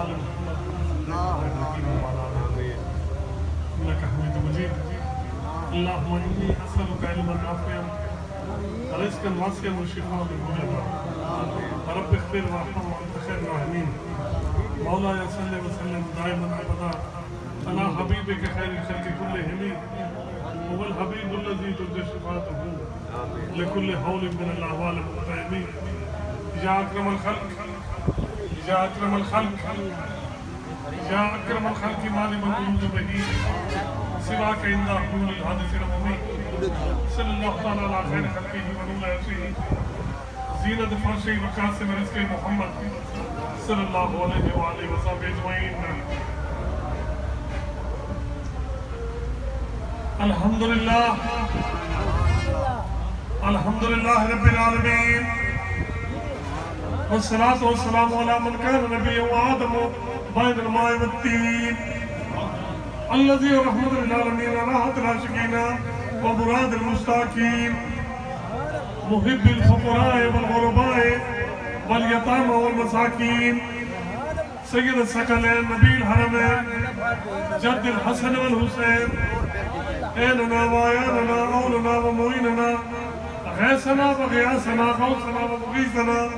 آل محمد إنك حميد مجيد اللهم إني أسألك علما نافعا رزقا واسعا وشفاء من كل داء رب اغفر وارحم وأنت خير الراحمين مولاي صل وسلم دائما أبدا على حبيبك خير الخلق كلهم هو الحبيب الذي ترجى شفاعته لكل حول من الأحوال المقتئمين يا أكرم الخلق يا أكرم الخلق يا أكرم الخلق ما لمن أعوذ به سواك عند حلول الحادث العمومي صلى الله تعالى على خير خلقه ونور عرشه زينة فرشه وقاسم رزق محمد صلى الله عليه وآله وصحبه أجمعين الحمد لله رب العالمين والصلاة والسلام على من كان نبيا وآدم بين الماء والطين الذي رحمة للعالمين راحة العاشقين ومراد المشتاقين محب الفقراء والغرباء واليتامى والمساكين سيد الثقلين نبي الحرمين جد الحسن والحسين إننا وعياننا أولنا ومعيننا غيثنا وغياثنا غوثنا ومغيثنا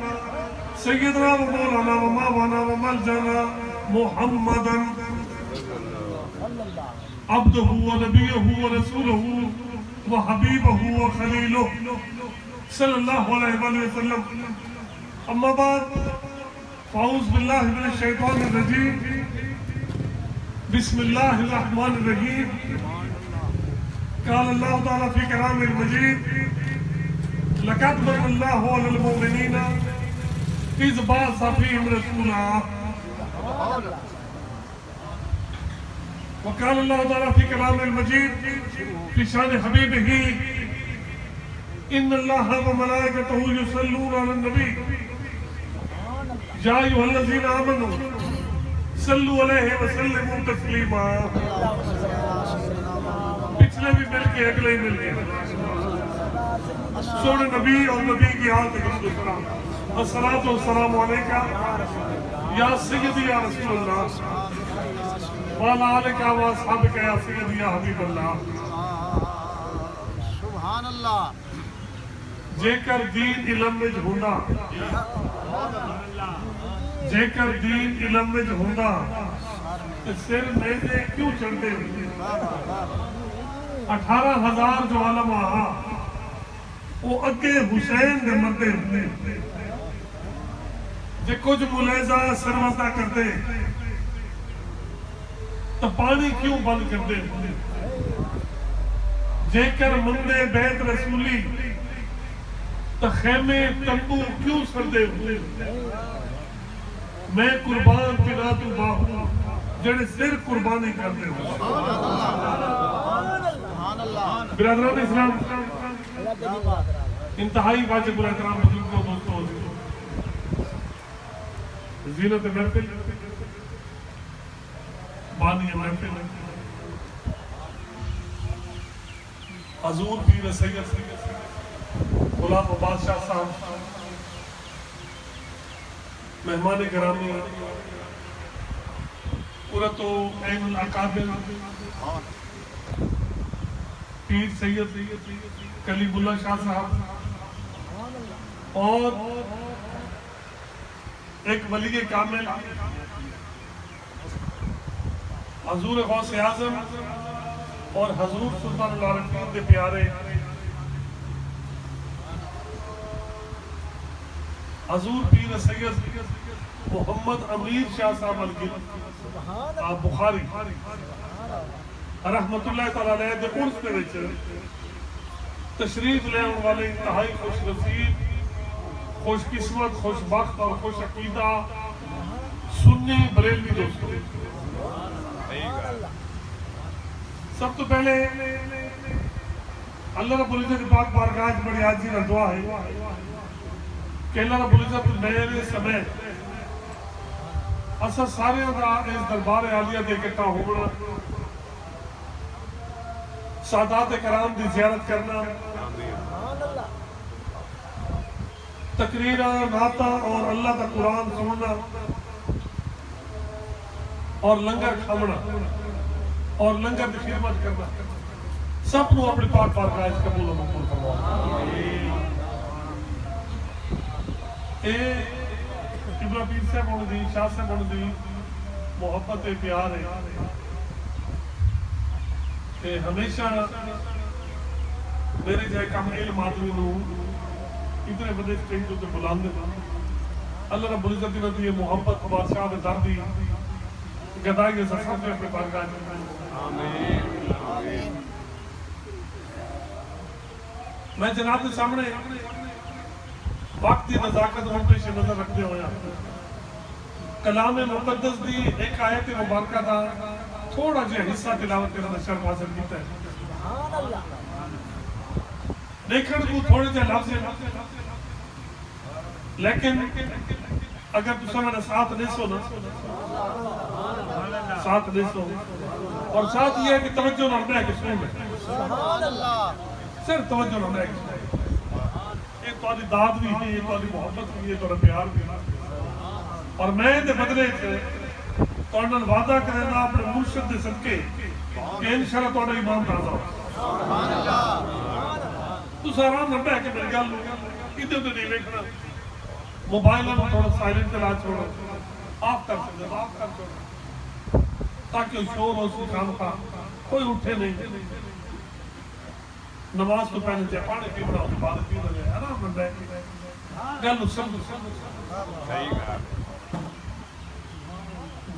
سيدنا ومولانا وماوانا وملجانا محمدا عبده ونبيه ورسوله وحبيبه وخليله صلى الله عليه وسلم أما بعد فأعوذ بالله من الشيطان الرجيم بسم الله الرحمن الرحيم قال الله تعالى في كلامه المجيد لقد من الله على المؤمنين إذ بعث فيهم رسولا وقال الله تعالى في كلامه المجيد في شان حبيبه إن الله وملائكته يصلون على النبي يا أيها الذين آمنوا صلوا عليه وسلموا تسليما پچھلے بھی مل کے اگلے ہی مل کے سوڑ نبی اور نبی کی حالت السلام الصلاة والسلام علیکہ یا سیدی یا رسول اللہ وعلا آلکہ و اصحابکہ یا سیدی یا حبیب اللہ سبحان اللہ جے کر دین علم میں جھونڈا جے کر دین علم میں جھونڈا سر میزے کیوں چڑھتے ہوئے 18,000 جو عالم آہا وہ اگے حسین دے مردے ہوئے جے کچھ ملیزہ سروسہ کرتے تو پانی کیوں بند کرتے ہوئے جے کر مندے بیت رسولی تو خیمے تنبو کیوں سردے ہوئے میں قربان پنا تو باہو جڑے سر قربانی کرتے ہوئے برادران اسلام انتہائی واجب الاحترام بزرگوں دوستوں زینت محفل بانی محفل حضور پیر سید غلام عباس شاہ صاحب مہمان گرامی قرۃ عین الاکابر پیر سید کلیم اللہ شاہ صاحب اور ایک ولی کامل حضور غوث اعظم اور حضور سلطان العارفین دے پیارے حضور پیر سید محمد امیر شاہ صاحب الگل آپ بخاری رحمت اللہ تعالیٰ علیہ دے عرص میں وچ تشریف لے آنے والے انتہائی خوش نصیب خوش قسمت خوش بخت اور خوش عقیدہ سنی بریلوی دوستوں سب تو پہلے اللہ رب العزت پاک بارگاہ بڑی عاجزی نال دعا ہے کہ اللہ رب العزت میرے سمیت اسا سارے دا اس دربار عالیہ دے اکٹھا ہونا سادات کرام دی زیارت کرنا تقریرہ نعتہ اور اللہ کا قرآن سننا اور لنگر کھانا اور لنگر کی خدمت کرنا سب کو اپنے پاک بارگاہ وچ قبول و مقبول فرماؤ. اے قبلہ پیر صاحب ہونے دی شاہ صاحب ہونے دی محبت پیار ہے کہ ہمیشہ میرے جائے کام علم آدمی نو اتنے بڑے اسٹیج تے بلاندے اللہ رب العزت نے دی محبت بادشاہ دے در دی گدائی دے سب کے اپنے بارگاہ میں. آمین. میں جناب کے سامنے وقت کی نزاکت اور پیش نظر رکھتے ہویا کلام مقدس دی ایک آیت مبارکہ دا تھوڑا جہا حصہ تلاوت کرنا شرف حاصل کیتا ہے. دیکھن کو تھوڑے جہا لفظ ہے لیکن اگر تسا میرا ساتھ نہیں سو نا ساتھ نہیں سو اور ساتھ یہ ہے کہ توجہ نہ رہے کہ سن صرف توجہ نہ رہے کہ سن یہ تاری داد بھی ہے یہ تاری محبت بھی ہے تاری پیار بھی ہے اور میں دے بدلے تارنال وعدہ کرنا اپنے مرشد دے صدقے کہ انشاءاللہ تارا ایمان تازہ ہو. تو ساران نہ بہ کے میری گل ادھر ادھر نہیں دیکھنا موبائل میں تھوڑا سائلنٹ چلا چھوڑو آف کر سکتے آف کر چھوڑو تاکہ شور ہو اس کام کا کوئی اٹھے نہیں. نماز تو پہلے جائے پانے پی بڑا عبادت پی بڑا آرام میں بیٹھ گل سمجھ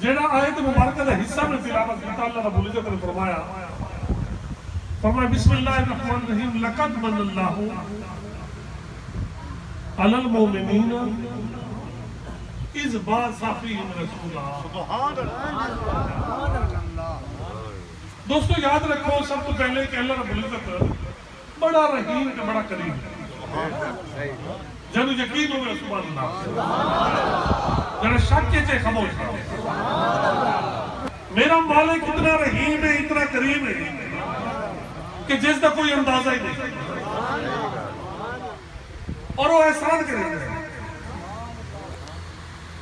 جیڑا آیت مبارکہ دا حصہ میں تلاوت کیتا اللہ رب العزت نے فرمایا بسم اللہ الرحمن الرحیم لقد من اللہ علی المؤمنین اذ بعث فیہم رسولا. سبحان اللہ. دوستو یاد رکھو سب تو پہلے کہ اللہ رب العزت بڑا رحیم کا بڑا کریم ہے. جنو یقین ہوگا سبحان اللہ جنو شک کے چاہے خاموش ہے. میرا مالک اتنا رحیم ہے اتنا کریم ہے کہ جس کا کوئی اندازہ ہی نہیں اور وہ احسان کرے گا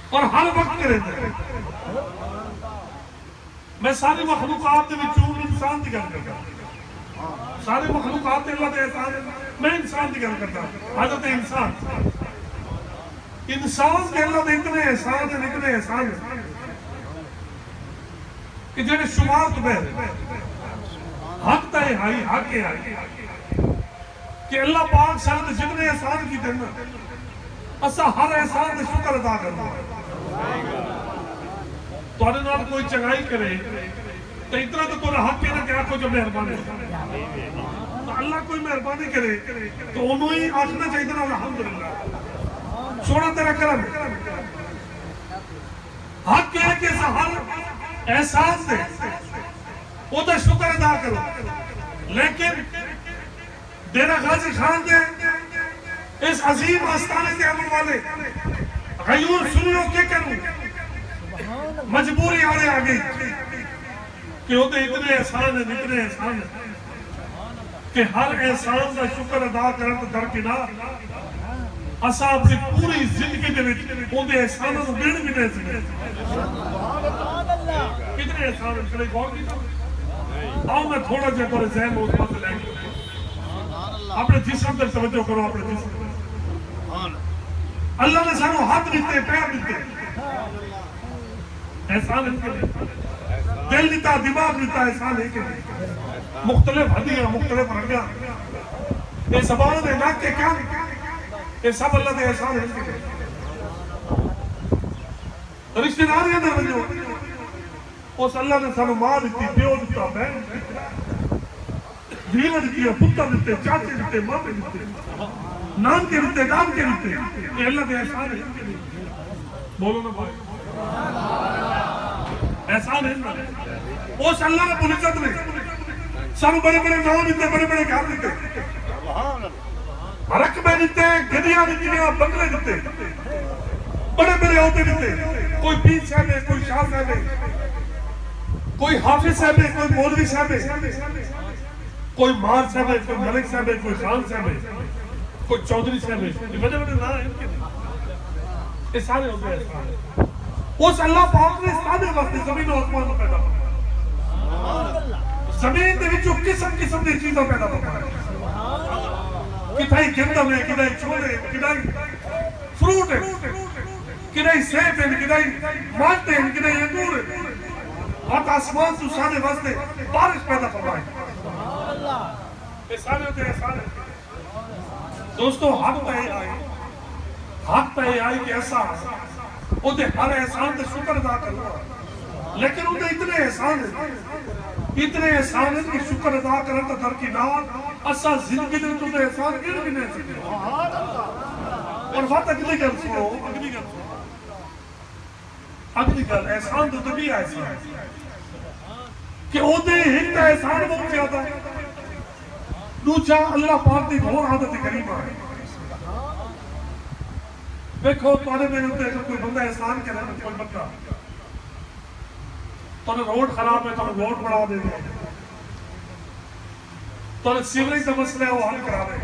اور ہر وقت کرے گا. میں ساری مخلوقات میں انسان کی گل کرتا ہوں ساری مخلوقات اللہ کے احسان میں انسان کی گل کرتا ہوں. حضرت انسان کے اللہ کے اتنے احسان ہیں اتنے احسان ہیں کہ جنہیں شمار تو بہر حق تے ہائی حق ہے آئی کہ اللہ پاک ساتھ جتنے احسان کی دینا اسا ہر احسان دے شکر ادا کرنا. تو آنے نال کوئی چنگائی کرے تو اتنا تو تورا حق ہے نا کہ آنکھوں جو مہربانی تو اللہ کوئی مہربانی کرے تو انہوں ہی آنکھنا چاہیے نا الحمدللہ سونا تیرا کرم حق ہے کہ ہر احساس دے وہ تو شکر ادا کرو. لیکن ڈیرہ غازی خان دے اس عظیم آستانے کے عمل والے غیور سنیوں کے کروں مجبوری آنے آگئی کہ وہ تو اتنے احسان ہیں اتنے احسان ہیں کہ ہر احسان کا شکر ادا کرنا درکنار اسا اپنی پوری زندگی دے وچ اودے احساناں نوں گن بھی نہیں سکدے. کتنے احسان کرے غور کیتا آؤ میں تھوڑا جہا تھوڑے ذہن میں اس پاس لے کے اپنے جسم پر توجہ کرو اپنے جسم پر. اللہ نے سانو ہاتھ دیتے پیر دیتے احسان ان کے لیے دل دیتا دماغ دیتا احسان ہے کہ مختلف ہڈیاں مختلف رنگاں یہ زبان دے ناک کے کان یہ سب اللہ دے احسان ہے. رشتہ داریاں دے وجہ اس اللہ نے سانو ماں دیتی پیو دیتا بہن دینا دیتی پتر دیتے چاچے دیتے مامے دیتے نام کے دیتے نام کے دیتے یہ اللہ دے احسان ہے. بولو نا بھائی احسان ہے نا. اس اللہ نے العزت نے سانو بڑے بڑے نام دیتے بڑے بڑے گھر دیتے رقبے دیتے گڈیاں دیتیاں بنگلے دیتے بڑے بڑے عہدے دیتے. کوئی پیر صاحب ہے کوئی شاہ صاحب ہے کوئی حافظ صاحب ہے کوئی مولوی صاحب ہے کوئی مار صاحب ہے کوئی ملک صاحب ہے کوئی خان صاحب ہے کوئی چودھری صاحب ہے. یہ بڑے بڑے نام ہیں ان کے یہ سارے ہوتے ہیں. اس اللہ پاک نے سارے واسطے زمین و آسمان پیدا فرمایا. زمین دے وچوں قسم قسم دی چیزاں پیدا فرمایا. کدائی گندم ہے, کدائی چھولے, کدائی فروٹ ہے, کدائی سیب ہے, کدائی مالٹے ہیں, کدائی انگور ہے. اور آسمان تو سارے واسطے بارش پیدا فرمائی. احسان ہوتے احسان ہے. دوستو حق پہ آئی کہ ایسا وہ دے ہر احسان دے شکر ادا کرنا, لیکن وہ دے اتنے احسان ہیں کہ شکر ادا کرنا تو درکنار اسا زندگی دے تو دے احسان گن بھی نہیں سکتے. اور بات اگلی گل سنو, اگلی گل احسان تو بھی احسان کہ وہ دے ہند احسان بہت زیادہ ہے. دوسرا اللہ پاک دی بہت عادت کریمہ ہے. دیکھو تمہارے میرے ہوتے کوئی بندہ احسان کرے, کوئی بندہ تمہیں روڈ خراب ہے, تمہیں روڈ بڑھا دے دے, تمہیں سیوریج کا مسئلہ ہے وہ حل کرا دے,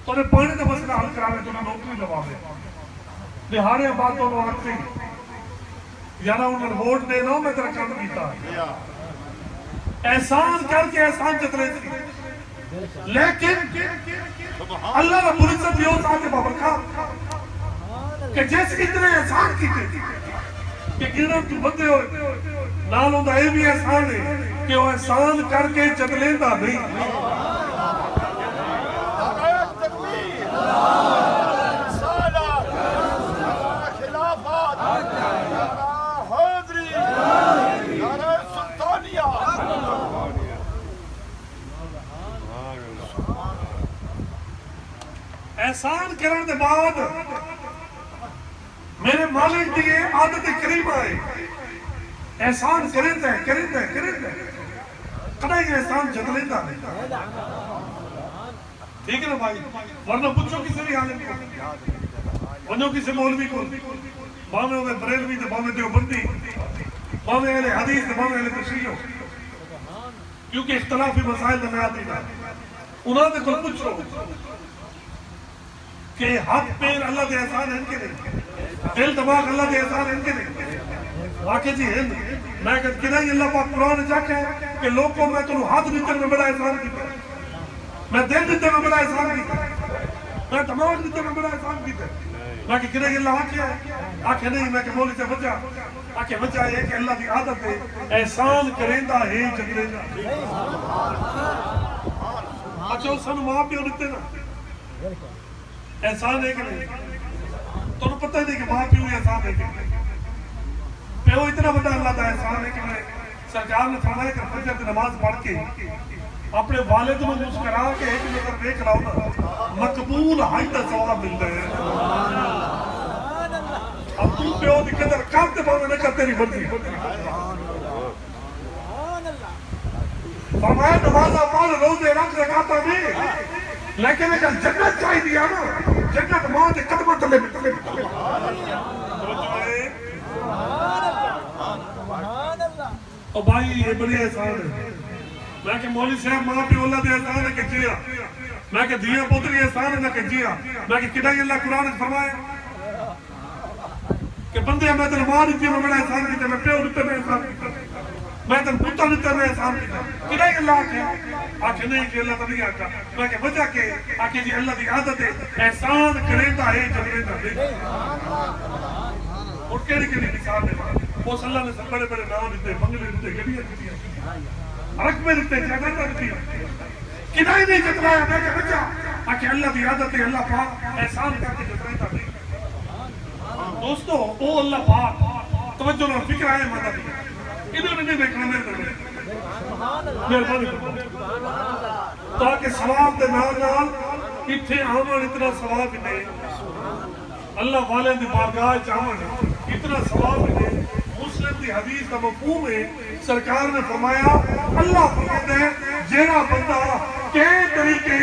تمہیں پانی کا مسئلہ حل کرا دے, تمہیں نوکری لگا دے. دہاڑے باتوں کو آتے یارا انہوں نے ووٹ دے دو میں تیرا کام کیتا ہے. احسان کر کے احسان جتنے تھی, لیکن اللہ رب العزت یہ ہوتا ہے بابرکات کہ جیسے اتنے احسان کیتے کہ گرم تو بندے ہوئے نال ہوندہ یہ بھی احسان ہے کہ وہ احسان کر کے جتنے دا نہیں. احسان کرنے دے بعد میرے مالک دی عادت کریمہ ہے احسان کریں دے کدائی احسان جتنے دا نہیں. ٹھیک ہے نا بھائی, ورنہ پوچھو کسی بھی عالم کو, ورنہ کسی مولوی کو, باویں ہوئے بریلوی تے باویں دیوبندی, باویں اہل حدیث تے باویں اہل تشریع, کیونکہ اختلافی مسائل میں آتی ہے. انہوں نے کل پوچھو کہ ہاتھ پیر اللہ دے احسان ہیں کہ نہیں, دل دماغ اللہ دے احسان ہیں کہ نہیں. واقع جی ہیں, میں کہتا نہیں اللہ پاک قرآن جاکے کہ لوگوں میں تنہوں ہاتھ دیتے میں بڑا احسان کیتا, میں دل دیتے میں بڑا احسان کیتا, میں دماغ دیتے میں بڑا احسان کیتا. میں کہ نہیں اللہ آکھیا ہے, آکھے نہیں, میں کہ مولی سے وجہ آکھے وجہ ہے کہ اللہ دی عادت ہے احسان کریندہ ہے جگریندہ. اچھا اس سن ماں پیو دیتے نا احسان ہے کہ نہیں, تو انہوں پتہ نہیں کہ ماں پیو احسان ہے کہ نہیں. پیو اتنا بڑا اللہ دا احسان ہے کہ نہیں. سرکار نے فرمایا کہ فجر کی نماز پڑھ کے اپنے والد میں مسکرا کے ایک نظر دیکھ رہا ہوں نا, مقبول حائدہ ثواب ملتا ہے. اب تو پیو دی قدر کرتے باویں نہ کرتے نہیں بندی. فرمایا نمازہ پڑھ روزے رکھ رکھاتا نہیں, لیکن اگر جنت چاہی دیا نا, جنت ماں دے قدمہ تلے بھی. او بھائی یہ بڑی احسان ہے. میں کہ مولی صاحب ماں پی اللہ دے احسان ہے کہ جیا, میں کہ دیا پوتری احسان ہے کہ جیا, میں کہ کدائی اللہ قرآن فرمائے کہ بندے میں تیرے ماں دیتی میں بڑا احسان کیتا, میں پیو دیتے میں احسان کیتا, میں تن پوتا دیتے میں احسان کیتا. کدائی اللہ آکھے نہیں کہ اللہ تنہی آکھا, میں کہ وجہ کہ آکھے جی اللہ دی عادت ہے احسان کریندہ ہے جگریندہ نہیں. اور کہنے کے لیے مثال دے وہ صلی اللہ نے سب بڑے بڑے نام دیتے, بنگلے دیتے, گڑیاں دیتے, رقمے دیتے, جگہ دیتے, کدائی نہیں جترایا. میں کہ وجہ آکھے اللہ دی عادت ہے اللہ پاک احسان کر کے جتریندہ نہیں. دوستو او اللہ پاک توجہ نہ فکر آئے مدد دی, انہوں نے نہیں دیکھنا میرے دل مہربانی تاکہ ثواب دے نال نال اتھے آمن اتنا ثواب دے, اللہ والے دی بارگاہ چاہن اتنا ثواب دے. مسلم دی حدیث کا مفہوم ہے, سرکار نے فرمایا اللہ فرماتے ہیں جینا بندہ کئی طریقے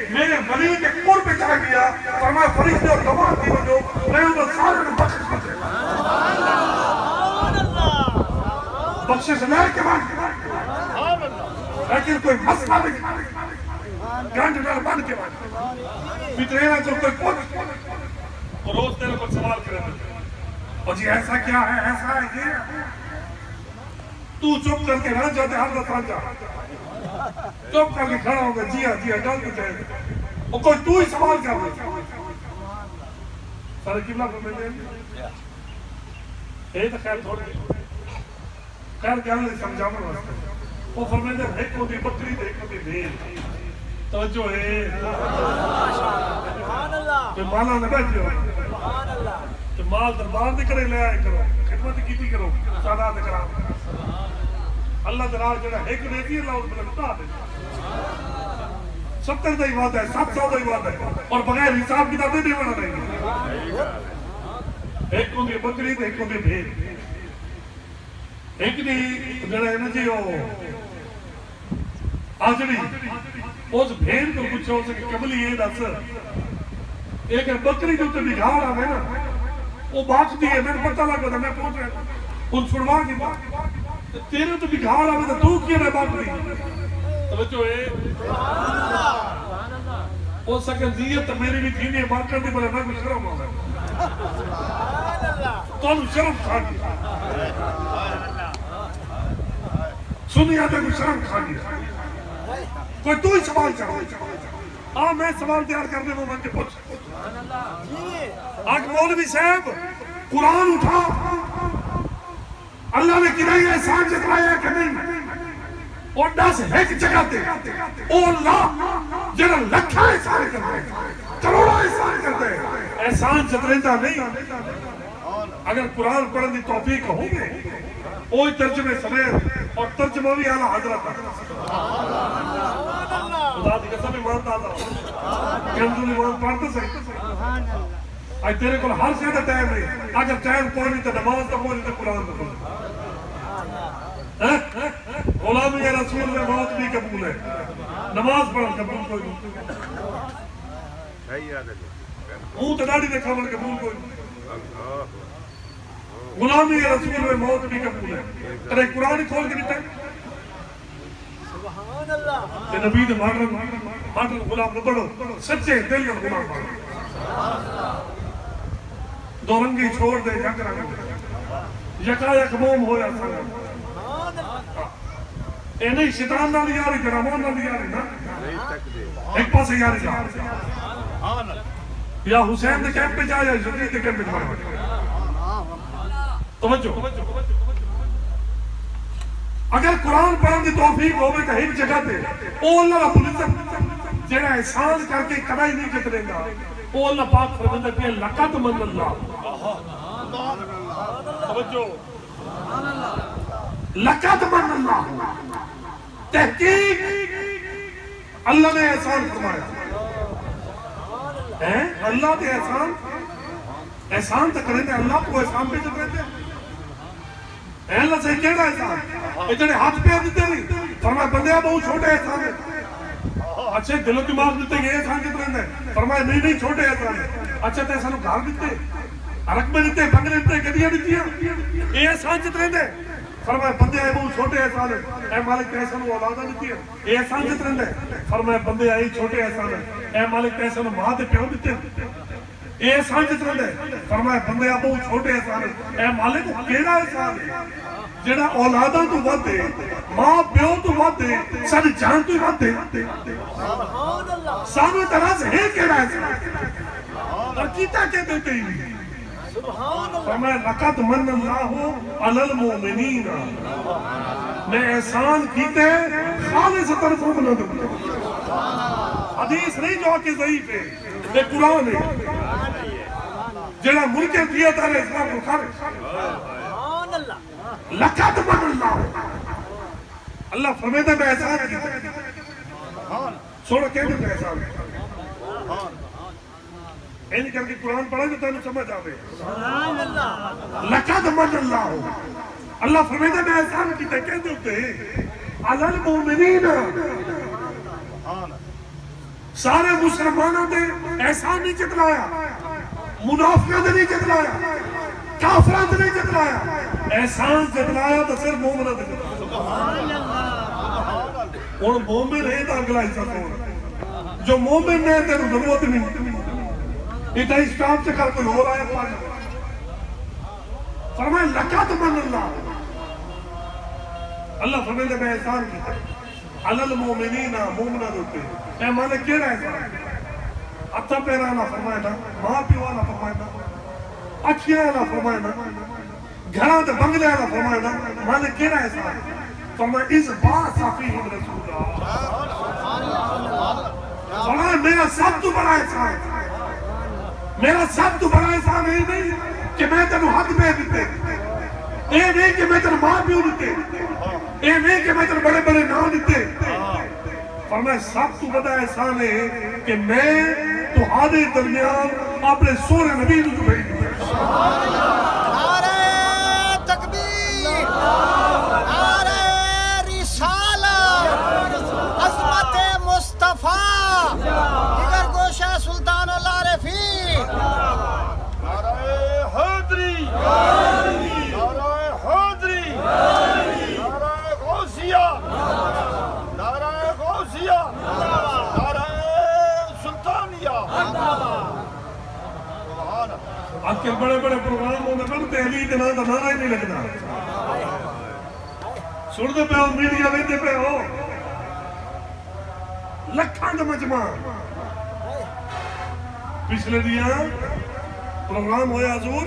میرے ولی کے قرب پہ چاہ گیا, فرمایا فرشتے اور گواہ دی وجہ میں ان کو سارے نے بخشش کرتے بخشش لے کے بعد, لیکن کوئی مسئلہ نہیں گھنٹ ڈال بن کے بعد فترینا جو کوئی پوچھ اور روز تیرے پر سوال کرے اور جی ایسا کیا ہے، ایسا ہے یہ، تو چپ کر کے نہ جاتے ہر دفعہ جا، چپ کر کے کھڑا ہوگا، جی ہاں ڈال کے جائے، اور کوئی تو ہی سوال کر رہے سارے قبلہ کو میں دیں یہ تو خیر تھوڑے خیر کیا نہیں سمجھانا واسطے وہ فرمائے ایک ہوتی بکری تو ایک ہوتی بھیڑ توجہ ہے تو مالا نہ بیٹھ جاؤ تو مال دربار دے کرے لے آئے کرو خدمت کیتی کرو سادات کرا اللہ تعالیٰ جڑا ایک دیتی ہے اللہ اس میں بتا دے 70 دا ہی وعدہ ہے 700 دا ہی وعدہ ہے اور بغیر حساب کتاب دے بنا رہے گے ایک ہوتی بکری تو ایک ہوتی بھیڑ ایک دی جڑا ہے نا جی وہ آجڑی اس بھیڑ کو پوچھو اسے کہ کبلی یہ دس ایک بکری جو تے بگاڑ آوے نا وہ بات دی ہے میں نے پتہ لگا تھا میں پہنچ رہا ان چھڑوا کی بات تیرے تو بگاڑ آوے تو کیا رہے بات دی توجہ ہے وہ سکن دیئے تو میری بھی تھی نہیں بات کرتی بلے میں کچھ شرم آگا تو انہوں شرم کھا گیا سنی آتے کوئی شرم کھا گیا کوئی تو ہی سوال چاہو میں سوال تیار کرنے میں من کے پوچھ آج مولوی صاحب قرآن اٹھا اللہ نے کنائی احسان جتلایا کہ نہیں اور 10 ایک جگہ تے او اللہ جنہا لکھا احسان کرتے کروڑا احسان کرتے احسان جتلیتا نہیں اگر قرآن پڑھن دی توفیق ہوں گے وہی ترجمے سمیت اور ترجمہ بھی اعلیٰ حضرت خدا دی قسم ایمان دادا کنزول ایمان پڑھتا صحیح آج تیرے کو ہر سے دا ٹائم نہیں اگر ٹائم پڑھنی تو نماز تو پڑھنی تو قرآن تو پڑھنی غلامی رسول میں موت بھی قبول ہے نماز پڑھن قبول کوئی نہیں اون تو ڈاڑی دیکھا من قبول کوئی نہیں غلامی رسول میں موت بھی قبول ہے ترے قرآن کھول کے دیتا ہے کہ نبی دے ماڈرن غلام نہ پڑھو سچے دل کا غلام پڑھو دو رنگی چھوڑ دے یک رنگ یکا یک موم ہویا سنگ اے نہیں شیطان نہ لیاری جرمان نہ لیاری نا ایک پاس یاری جا یا حسین دے کیمپ پہ جا یا یزید دے کیمپ پہ جا توجہ اگر قرآن پڑھن دی توفیق ہوئے تو ایک جگہ تے او اللہ رب العزت جڑا احسان کر کے کبھی نہیں جتنے گا او اللہ پاک فرماتا ہے کہ لقد من اللہ توجہ لقد من اللہ تحقیق اللہ نے احسان فرمایا اللہ نے احسان تک کریں اللہ کو احسان پہ جب رہتے اے اللہ سے کہنا احسان اتنے ہاتھ پہ دیتے نہیں فرمایا بندے بہت چھوٹے احسان ہیں اچھے دل و دماغ دیتے یہ احسان کت رہتے ہیں فرمایا نہیں چھوٹے احسان ہیں اچھا تو احسان گھر دیتے عرق میں دیتے بنگلے دیتے گدیاں دیتی ہیں یہ احسان کت رہتے ہیں فرمایا بندے آئے بہت چھوٹے احسان ہیں اے مالک احسان وہ اولادہ دیتی ہے یہ احسان کت رہتے ہیں فرمایا بندے آئے چھوٹے احسان ہیں اے مالک احسان ماں دے پیو دیتے ہیں یہ احسان جتنا دے فرمایا بندے آپ بہت چھوٹے احسان ہیں اے مالک کیڑا احسان ہے جڑا اولاداں تو ود دے ماں پیو تو ود دے ساری جان تو ود دے سانو طرح سے ہے کیڑا احسان اور کیتا کہ دیتے ہی فرمایا لقد من اللہ علی المؤمنین میں احسان کیتے خالص طرف نہ دوں حدیث نہیں جو کہ ضعیف ہے یہ قرآن ہے جڑا ملکیں دیا تارے اسلام کو خارج لقد من اللہ اللہ فرمیدہ میں احسان کیتے چھوڑا کہنے میں احسان این کر کے قرآن پڑھا جو تینوں سمجھ آوے لقد من اللہ اللہ فرمیدہ میں احسان کیتے کہتے ہوتے علی المؤمنین سارے مسلمانوں نے احسان نہیں جتلایا منافقہ نے نہیں جتلایا کافرات نے نہیں جتلایا احسان جتلایا تو صرف مومنہ نے جتلایا اور مومن ہے تو اگلا حصہ کون جو مومن ہے تو ضرورت نہیں اتنا اسٹاف سے کر کوئی ہو رہا ہے فرمائے لقد من اللہ، اللہ فرمائے میں احسان کیتا علی المومنین، مومنہ دوتے اے مالک کیڑا احسان؟ ہتھا پیرا نہ فرمائے نا، ماں پیو نہ فرمائے نا، اکھیاں نہ فرمائے نا، گھراں تے بنگلے نہ فرمائے نا، مالک کیڑا احسان؟ فرمائے اس بعث فیہم رسولا، فرمائے میرا سب تو بڑا احسان، میرا سب تو بڑا احسان ہے نہیں کہ میں تینوں حد پہ دیتے، اے نہیں کہ میں تینوں ماں پیو دیتے، اے نہیں کہ میں تینوں بڑے بڑے نام دیتے، فرمائے سب تو بڑا احسان ہے کہ میں تہاڈے درمیان اپنے سونے نبی کو بھیج دیا۔ نعرہ تکبیر، نعرہ رسالت، عظمت مصطفیٰ، جگر گوشہ سلطان العارفین، نعرہ حیدری، نعرہ حیدری، نعرہ غوثیہ، نعرہ غوثیہ، نعرہ سلطانیہ۔ آج کل بڑے بڑے پروگراموں میں بڑھ تحلیل نام کا نعرہ ہی نہیں لگتا، سنتے پہ ہو میڈیا ویندے پہ ہو، لکھاں دا مجمع پچھلے دیاں پروگرام ہویا حضور،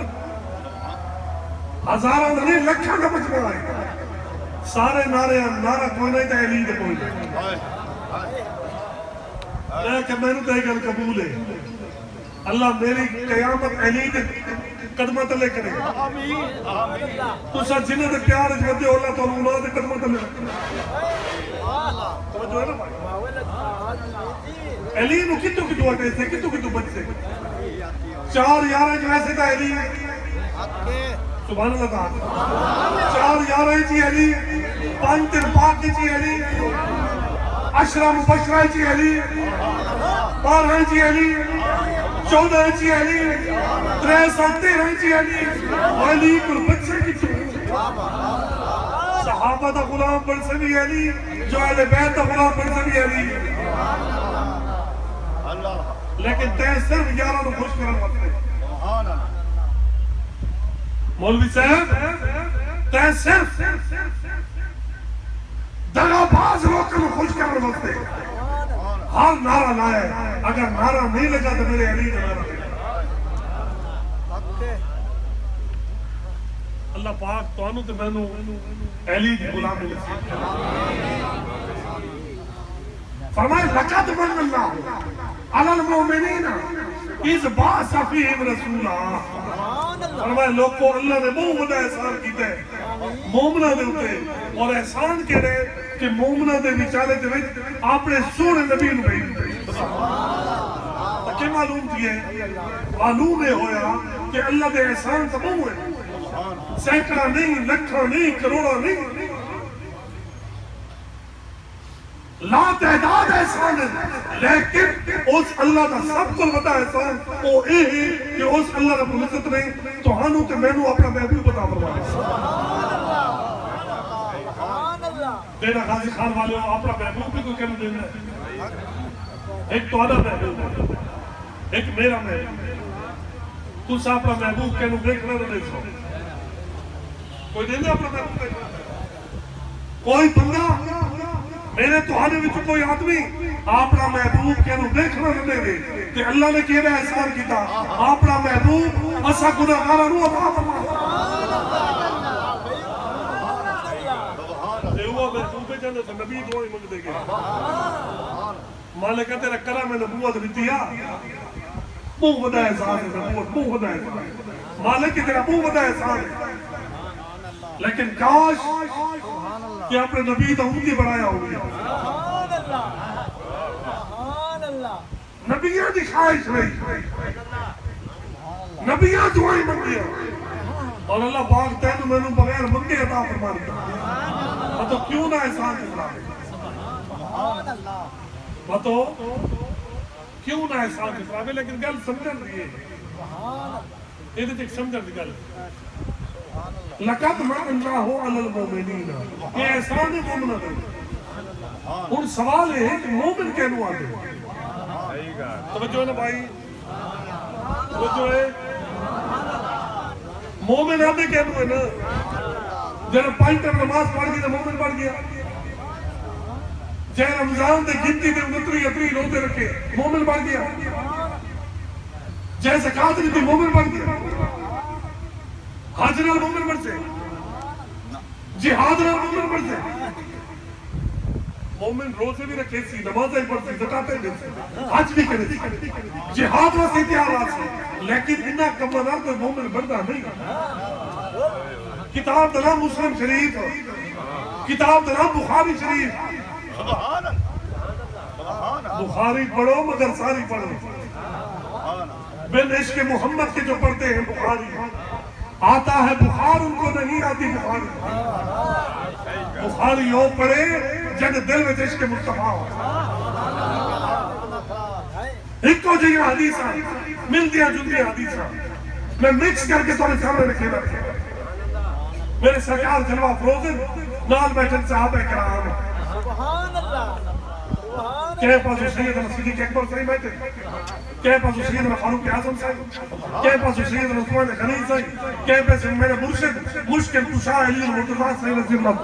ہزاراں نہیں لکھاں دا مجمع ہے، سارے نعرہ کوئی نہیں تحلیل کوئی نہیں، لیکن میں نے تو ایک گل قبول ہے، اللہ میری قیامت علی دے قدمہ تلے کرے گا، تو سا جنہ دے پیار جو دے اللہ تو اللہ دے قدمہ تلے توجہ ہے نا بھائی، علی نو کتو کتو اٹھے سے کتو بچ سے 4 یاریں جو ایسے تھا علی، سبحان اللہ تعالی، 4 یاریں جی علی، 5 تن پاک جی علی، 10 مبشرہ جی علی، 12 جی علی، 14 جی علی، 13 جی علی، علی کو بچے کی تو صحابہ دا غلام بن سے بھی علی، جو اہل بیت دا غلام بن سے بھی علی، لیکن تے صرف 11 نو خوش کرن واسطے، مولوی صاحب تے صرف دغا باز لوگوں کو خوش کرن واسطے ہر نعرہ لائے، اگر نعرہ نہیں لگا تو میرے علی کا نعرہ لگا۔ اللہ پاک تو انو تے مینوں علی دی غلامی نصیب کرے۔ فرمائے لقد من اللہ علی المومنین اذ بعث فیہم رسولا، فرمائے لوگوں اللہ نے بہت بڑا احسان کیتا ہے مومنہ دے اوتے، اور احسان کرے کہ مومنہ دے بیچارے دے وچ اپنے سونے نبی نو بھیج دے۔ کہ معلوم کیے معلوم ہے ہویا کہ اللہ دے احسان تو بہت ہے، سینکڑا نہیں، لکھا نہیں، کروڑا نہیں، لا تعداد احسان ہے، لیکن اس اللہ کا سب کو بتا احسان وہ اے ہے کہ اس اللہ رب العزت نے تو ہنو تے مینوں اپنا محبوب بتا فرمایا۔ تیرا غازی خان والے اپنا محبوب بھی کوئی کہنا دینا ہے، ایک تو آدھا محبوب ہے، ایک میرا محبوب، تو سا اپنا محبوب کہنو دیکھنا نہ دیکھو، کوئی دینا اپنا محبوب دیکھنا، کوئی بندہ میرے تو آنے میں کوئی آدمی اپنا محبوب کہنو دیکھنا نہ دے دے کہ اللہ نے کہنا احسان کیتا، اپنا محبوب اسا گناہگاراں نو عطا فرما۔ محبوب جانے سے نبی دعائیں منگ دے گئے، مالک تیرا کرم میں نبوت دیتیا، بہت بڑا احسان ہے نبوت، بہت بڑا احسان ہے مالک تیرا، بہت بڑا احسان ہے، لیکن کاش کہ اپنے نبی تو امتی بڑھایا ہو گیا، نبیاں دی خواہش رہی، نبیاں دعائیں منگیا، اور اللہ پاک تینوں میں نوں بغیر منگے عطا فرما دیتا، تو کیوں نہ احسان کرنا ہے، بتو کیوں نہ احسان کرنا ہے، لیکن گل سمجھن رہی ہے، یہ تو ایک سمجھن دی گل ہے، لقد من اللہ علی المومنین، یہ احسان ہے مومنہ دے، ان سوال ہے کہ مومن کہنو آتے توجہ ہے نا بھائی، توجہ ہے، مومن آدھے کہنے ہوئے نا جنہا 5 ٹائم نماز پڑھ گئی تو مومن پڑھ گیا جہاں رمضان دے گنتی دے 29 روزے رکھے مومن پڑھ گیا جہاں زکاة دیتی مومن پڑھ گیا حج نال مومن پڑھ سے جہاد نال مومن پڑھ سے مومن روزے بھی رکھے سی نمازیں پڑھ سی زکاة دیتی حج بھی کرے سی جہاد واسطے تیار سی لیکن انہا کمانا کوئی مومن بڑھتا نہیں کتاب دا نام مسلم شریف کتاب دا نام بخاری شریف بخاری پڑھو مگر ساری پڑھو بن عشق محمد کے جو پڑھتے ہیں بخاری آتا ہے بخار ان کو نہیں آتی بخاری بخاری یوں پڑھے جن دل میں عشق مصطفیٰ ہو ایک کو جی حدیثہ مل دیا جن دیا حدیثہ میں مکس کر کے تمہیں سامنے رکھے رکھے میرے سرکار جلوہ فروزن نال بیٹھن صحابہ کرام کہے پاسو سیدنا صدیق اکبر صحیح بیٹھے کہے پاسو سیدنا فاروق اعظم صحیح کہے پاسو سیدنا عثمان غنی صحیح کہے پاسو میرے مرشد مشکل کشا علی المرتضیٰ صحیح رضی اللہ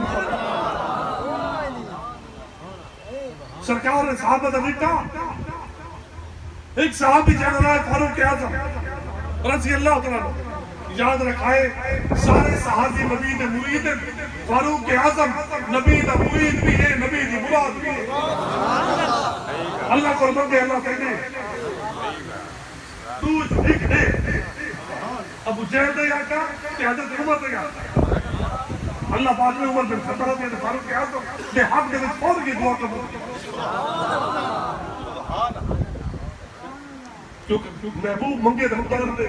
سرکار نے صحابہ دا بیٹا ایک صحابی جانا ہے فاروق اعظم رضی اللہ تعالیٰ یاد رکھائے سارے صحابی نبی دے مرید فاروق اعظم نبی دا مرید بھی ہے نبی دی مراد بھی ہے اللہ کو رب دے اللہ کہنے تو ایک ہے ابو جہل دے آقا کہ حضرت عمر دے آقا اللہ پاک نے عمر بن خطاب دے فاروق اعظم دے حق دے فوت کی دعا قبول کیونکہ محبوب منگے دے مقدر دے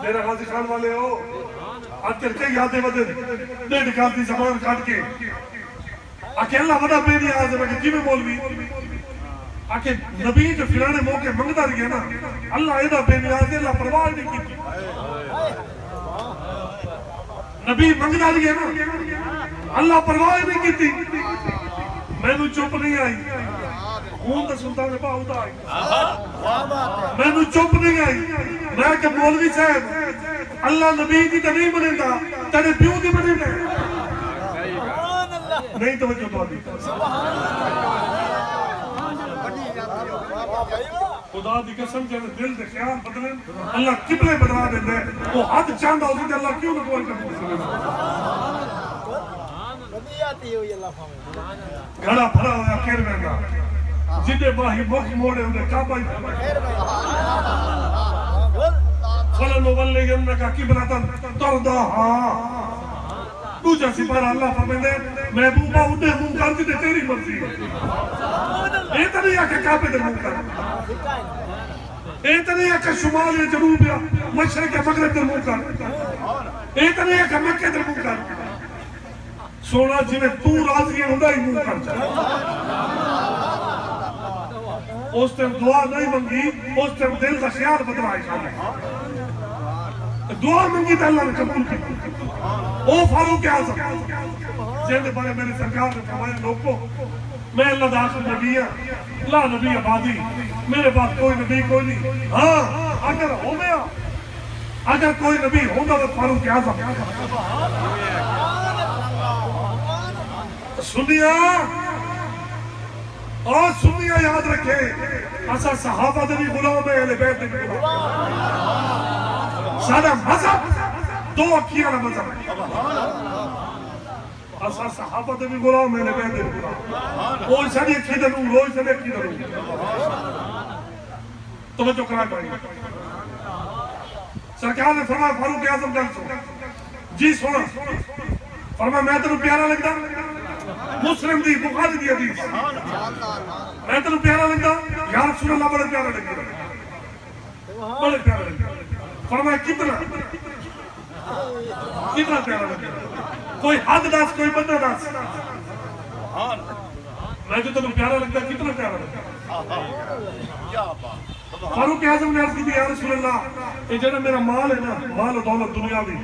میرا غازی خان والے ہو آج چلتے یادیں بدن نے نکالتی زبان کاٹ کے آکے اللہ وڈا بے نیاز ہے کہ جی میں مولوی آکے نبی جو فلانے موقع منگتا رہی ہے نا اللہ ایدہ بے نیاز ہے اللہ پرواہ نہیں کی نبی منگتا رہی ہے نا اللہ پرواہ نہیں کی تھی میں نو چپ نہیں آئی خون دا سلطان باہودہ آئی میں نو چپ نہیں آئی میں کہ مولوی صاحب اللہ نبی دی تو نہیں بنے گا تیرے پیو دی بنے گا نہیں توجہ تو آدھی خدا دی قسم جب دل دے خیال بدلیں اللہ قبلے بدلا دیں دے وہ حد چاندہ ہوتی تھے اللہ کیوں نہ کوئی کرنے گھڑا بھرا ہویا کیر میں گا جدے باہی مخ موڑے انہیں کعبہ ہی فلن ولی انکا کبرتن تردہا دوجہ سپارہ اللہ فرمیندے محبوبہ انہیں منکر جدے تیری مرضی ایتا نہیں آکے کعبے در منکر ایتا نہیں آکے شمال یا جنوب یا مشرق یا مغرب در منکر ایتا نہیں آکے مکہ در منکر سونا جنہیں تو راضی ہے ہی منکر چاہے اس ٹائم دعا نہیں منگی اس ٹائم دل کا خیال بدلائی خالی دعا منگی تو اللہ نے قبول کی او فاروق اعظم جہاں بارے میرے سرکار نے فرمایا لوگوں میں اللہ داخل نبی ہے لا نبی آبادی میرے پاس کوئی نبی کوئی نہیں ہاں اگر ہو گیا اگر کوئی نبی ہوگا تو فاروق اعظم سنیا اور سنیا یاد رکھے ایسا صحابہ دے بھی غلام ہے اہل بیت دے بھی غلام سادہ مذہب دو اکیانا مذہب ہے ایسا صحابہ دے بھی غلام ہے اہل بیت دے بھی غلام وہ سنی اکی دنوں روئی سنی اکی دنوں توجہ کرا گئی سرکار نے فرمایا فاروق اعظم گل سو جی سونا فرمایا میں تنو پیارا لگتا مسلم دی بخاری دی حدیث میں تنو پیارا لگتا یا رسول اللہ بڑے پیارا لگتا بڑے پیارا لگتا فرمایا کتنا پیارا لگتا کوئی حد داس کوئی بندہ داس میں جو تنو پیارا لگتا کتنا پیارا لگتا فاروق اعظم نے عرض کی یا رسول اللہ یہ جنہ میرا مال ہے نا مال و دولت دنیا بھی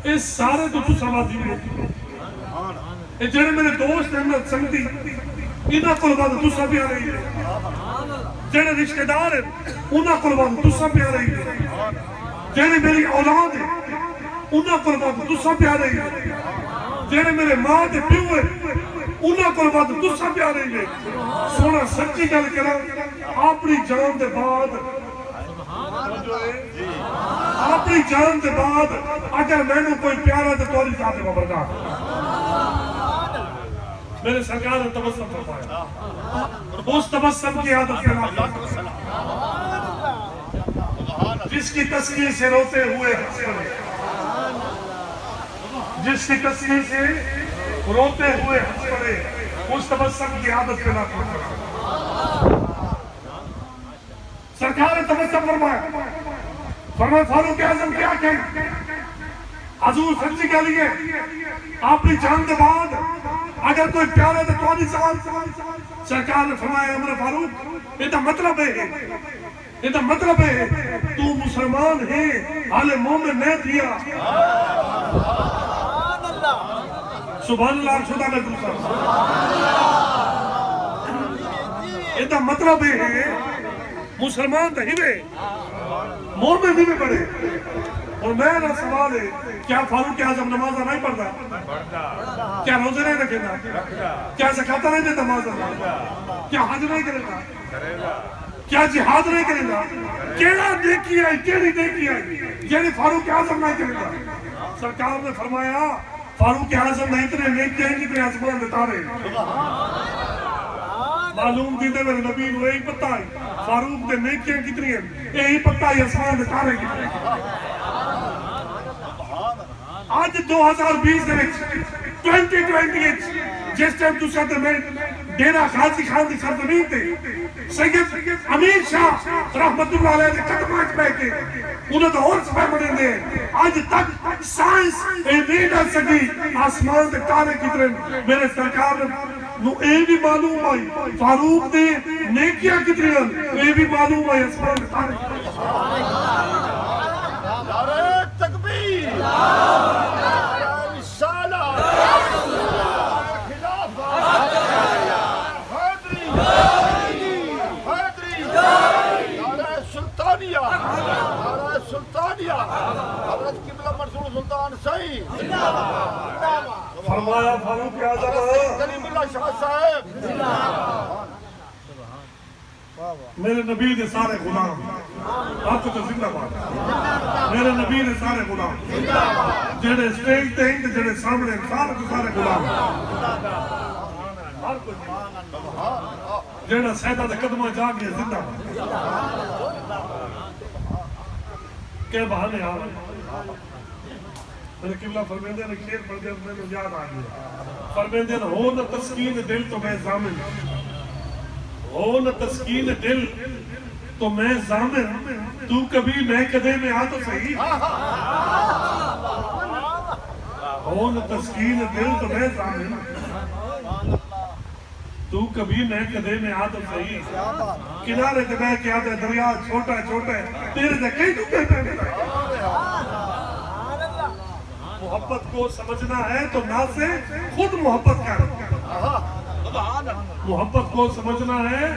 اس سارے تو سوازی میں یہ جنہ میرے دوست ہیں نا سنگتی انہاں کو لبا تو سب بھی آ رہی ہے جنہ رشتہ دار ہیں انہاں کو لبا تو سب بھی آ رہی ہے جیڑے میری اولاد ہے انہاں کو وقت تسا پیارے ہیں جیڑے میرے ماں دے پیو ہے انہاں کو وقت تسا پیارے ہیں سونا سچی گل کرا اپنی جان دے بعد اپنی جان دے بعد اگر میں نے کوئی پیارا تو توری ذات مبرکات میرے سرکار نے تبسم فرمایا اس تبسم کی عادت کرنا جس کی تسکین سے روتے ہوئے ہنس پڑے جس کی تسکین سے روتے ہوئے ہنس پڑے اس تبسم کی عادت کرنا سرکار نے تبسم فرمایا فاروق اعظم کیا کہیں حضور سچی کہہ لیے اپنی جان کے بعد اگر کوئی پیارا تو تھوڑی سوال سرکار نے فرمایا عمر فاروق یہ تو مطلب ہے تو مسلمان ہے حال مومن نہیں دیا سبحان اللہ خدا نے دوسرا یہ تو مطلب ہے مسلمان تو ہی مومن نہیں میں پڑھے اور میرا سوال ہے کیا فاروق اعظم نمازہ نہیں پڑھتا کیا روزے نہیں رکھتا کیا زکاة نہیں دیتا نمازہ کیا حج نہیں کرتا کیا جہاد نہیں کرتا کیڑا نیکی آئی کیڑی نیکی آئی یعنی فاروق اعظم نہیں کرتا سرکار نے فرمایا فاروق اعظم نہیں اتنے نیکی آئی جتنے آسمان دیتا رہے معلوم دیتے میرے نبی کو یہی پتہ ہے فاروق دے نیکیاں کتنی ہیں یہی پتہ ہے آسمان دیتا رہے کتنی آج 2020 دے وچ 2028 جس ٹائم تو ساتھ میں ڈیرہ غازی خان دی سرزمین تے سید امیر شاہ رحمت اللہ علیہ دے قدمات پہ کے انہوں تو اور سفر بڑھیں دے آج تک سائنس نہیں ڈال سکی آسمان دے تارے کتنے میرے سرکار نو اے بھی معلوم آئی فاروق دے نیکیاں کتنے ہیں اے بھی معلوم آئی آسمان دے تارے نعرہ تکبیر رسالہ خلافہ حیدری نعرہ سلطانیہ حضرت قبلہ مرسول سلطان سعید فرمایا فاروق اعظم کلیم اللہ شاہ صاحب میرے نبی دے سارے غلام آپ کو تو زندہ بات میرے نبی دے سارے غلام جڑے سٹیج تے ہیں جڑے سامنے سارے غلام جڑا سیدہ دے قدمہ جا گیا زندہ بات کہ بہانے آ میرے قبلہ فرمیندے نے کھیر پڑھ دیا میں نے یاد آ گیا فرمیندے نے ہو نہ تسکین دل تو میں ضامن ہو نہ تسکین دل تو میں ضامن تو کبھی میں کدے میں آ تو صحیح ہو نہ تسکین دل تو میں ضامن تو کبھی میں کدے میں آ تو صحیح کنارے تے بہ کے آتے دریا چھوٹا ہے تیرے سے کئی تو کہتے ہیں محبت کو سمجھنا ہے تو نہ سے خود محبت کر محبت کو سمجھنا ہے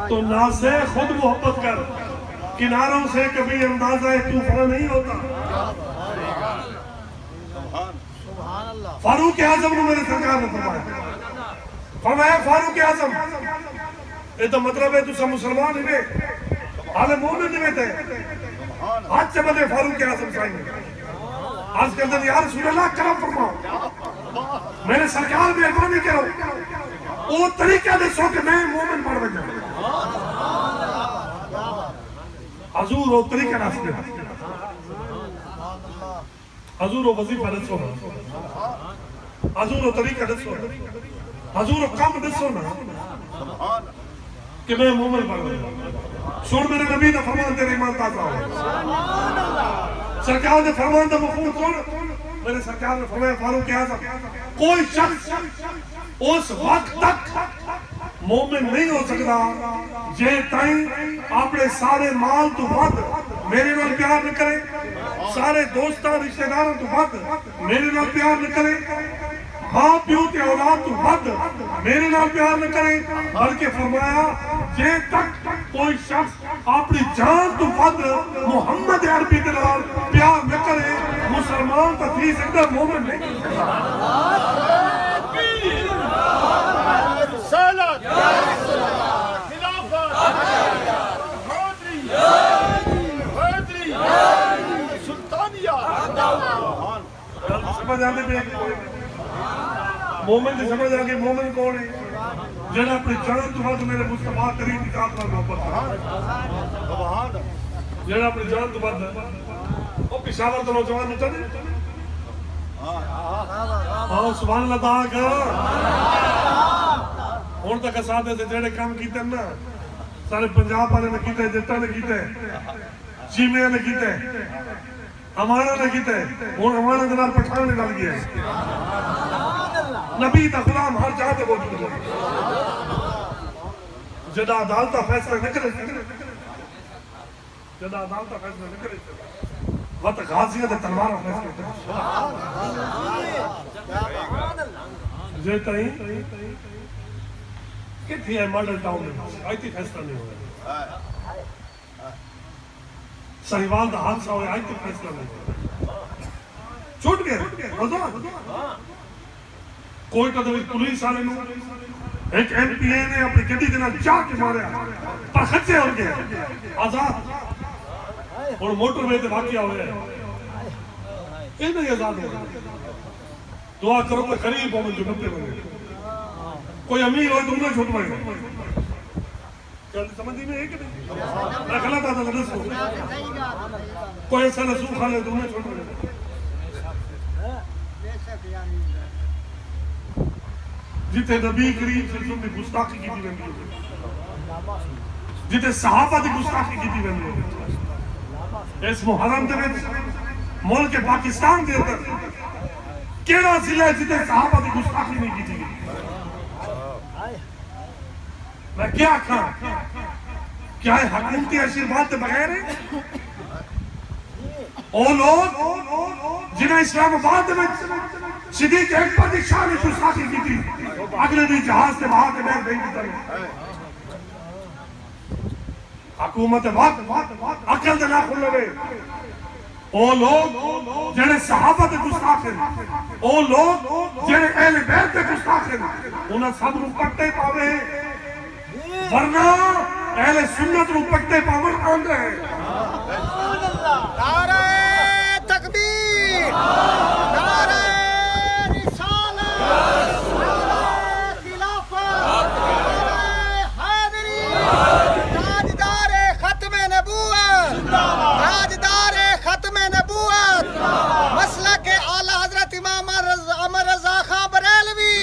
تو نہ سے خود محبت کر کناروں سے کبھی اندازہ طوفان نہیں ہوتا فاروق اعظم نے میرے سرکار نے فرمایا فاروق اعظم یہ تو مطلب ہے تو سب مسلمان ہی حال مومن نہیں تھے آج سے بدے فاروق اعظم سائیں آج کہتے ہیں یا رسول اللہ کرم فرماؤ میرے سرکار مہربانی کرو وہ طریقہ دے سو کہ میں مومن پڑھ بجا حضور وہ طریقہ نہ سکے حضور وہ وظیفہ دسو حضور وہ طریقہ دسو حضور وہ کام دسو نا کہ میں مومن پڑھ بجا سن میرے نبی نے فرمان تیرے ایمان تازہ ہو سرکار نے فرمان دا مفہوم سن میرے سرکار نے فرمایا فاروق اعظم کوئی شخص اس وقت تک مومن نہیں ہو سکتا جے تائیں اپنے سارے مال تو ود میرے نال پیار نہ کرے سارے دوستان رشتہ داروں تو ود میرے نال پیار نہ کرے ماں پیو تے اولاد تو ود میرے نال پیار نہ کرے، بلکہ فرمایا جے تک کوئی شخص اپنی جان تو ود محمد عربی دے نال پیار نہ کرے، مسلمان تو تھی سکتا، مومن نہیں۔ رسالت، خلافت، حیدری، سلطانیہ۔ سمجھ آنے پہ مومن سے سمجھ آگے مومن کون ہے؟ جنہاں اپنی جان تو ود میرے مصطفیٰ کریم کی ذات نال محبت ہے، جنہاں اپنی جان تو ود وہ پشاور تو نوجوان نچا دے، ہاں سبحان اللہ تعالیٰ کا ہون تک اسادے سے جڑے کام کیتے ہیں نا، سارے پنجاب والے نے کیتے، جٹا نے کیتے، چیمے نے کیتے، امانہ نے کیتے، ہون امانہ دے نال پٹھان نے ڈال گیا ہے۔ نبی دا غلام ہر جگہ تے موجود ہے، جدا عدالتہ فیصلہ نہ کرے، جدا عدالتہ فیصلہ نہ کرے، وقت غازیہ دے تلوار فیصلہ کرے، جے تائیں کتھی ہے ماڈل ٹاؤن میں آئی تھی فیصلہ نہیں ہوئے، سہیوال دا حادثہ ہوئے آئی تھی فیصلہ نہیں ہوئے، چھوٹ گئے آزاد۔ کوئی قدر پولیس آنے نو ایک ایم پی اے نے اپنی گڈی دینا چاہ کے ماریا پر خچے ہو گئے آزاد، اور موٹر وے تے واقعہ ہوئے یہ نہیں آزاد ہو گئے۔ دعا کرو کوئی قریب ہو من جو نبتے بنے، کوئی امیر ہوئے تو انہیں چھوٹ بنے، سمجھی میں ہے کہ نہیں؟ میں غلط آتا تھا نسو، کوئی ایسا نسو کھا لے تو انہیں چھوٹ بنے۔ جتے نبی کریم صلی اللہ علیہ وسلم نے گستاخی کی تھی بندی ہوئے، جتے صحابہ دی گستاخی کی تھی بندی ہوئے، اس محرم دے وچ ملک پاکستان دے اندر کیڑا ضلع ہے جتے صحابہ دی گستاخی نہیں کی تھی؟ میں کیا کھا کیا ہے حکومتی آشیرواد کے بغیر ہے؟ او لوگ جنہیں اسلام آباد میں صدیق اکبر کی شان گستاخی کی تھی، اگلے بھی جہاز سے وہاں کے بیر نہیں کی طرح حکومت وقت عقل دے نہ کھل لے، او لوگ جنہیں صحابہ دے گستاخ ہیں، او لوگ جنہیں اہل بیت دے گستاخ ہیں، انہیں سب رو پٹے پاوے، ورنہ اہل سنت رو پٹے پاور آن رہے ہیں۔ نعرہ تکبیر، نعرہ رسالت، نعرہ خلافت، نعرہ حیدری، تاجدار ختم نبوت، تاجدار ختم نبوت، مسلک اعلیٰ حضرت امام عمر رضا خان بریلوی،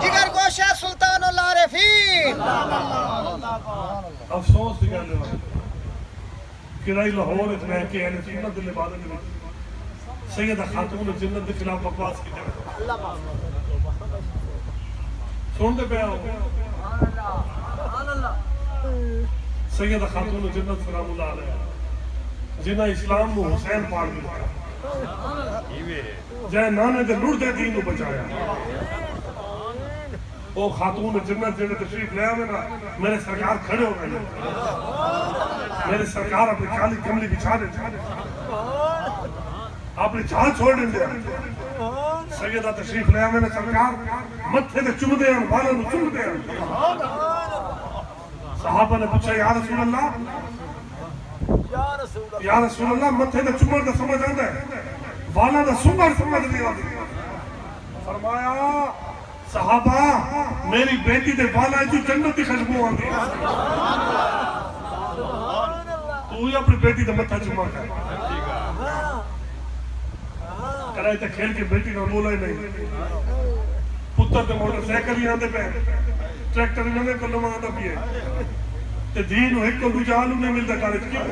جگر گوشہ سلطان العارفین۔ افسوس دی گل ہے کرائی لاہور اتنا ہے کہ اہل سنت دل عبادت میں سیدہ خاتون جنت کے خلاف بکواس کی جائے، سنتے پہ آؤ سیدہ خاتون جنت سلام اللہ علیہ جنہ اسلام کو حسین پاڑ دیا، جائے نانے دے لڑ دے دین کو بچایا، وہ خاتون جنت جنہیں تشریف لے آئے نا میرے سرکار کھڑے ہو گئے، میرے سرکار اپنی کالی کملی بچھا دے، اپنی چال چھوڑ دیں، سیدہ تشریف لے آئے نا سرکار متھے دے چم دے ہیں، بالا نو چم دے ہیں۔ صحابہ نے پوچھا یا رسول اللہ، یا رسول اللہ متھے دے چمر دا سمجھ آندہ ہے، بالا دا سمر سمجھ نہیں آندہ۔ فرمایا صحابہ میری بیٹی دے بالا جو جنت کی خوشبو آندی ہے، تو ہی اپنی بیٹی دے متھا چما کر کرائے تے کھیل کے بیٹی نہ بولا ہی نہیں، پتر تے موٹر سائیکل ہی آندے پہ، ٹریکٹر ہی نہ کلو آندہ بھی ہے، تے دین ایک کو رجال انہیں ملتا کالج کیا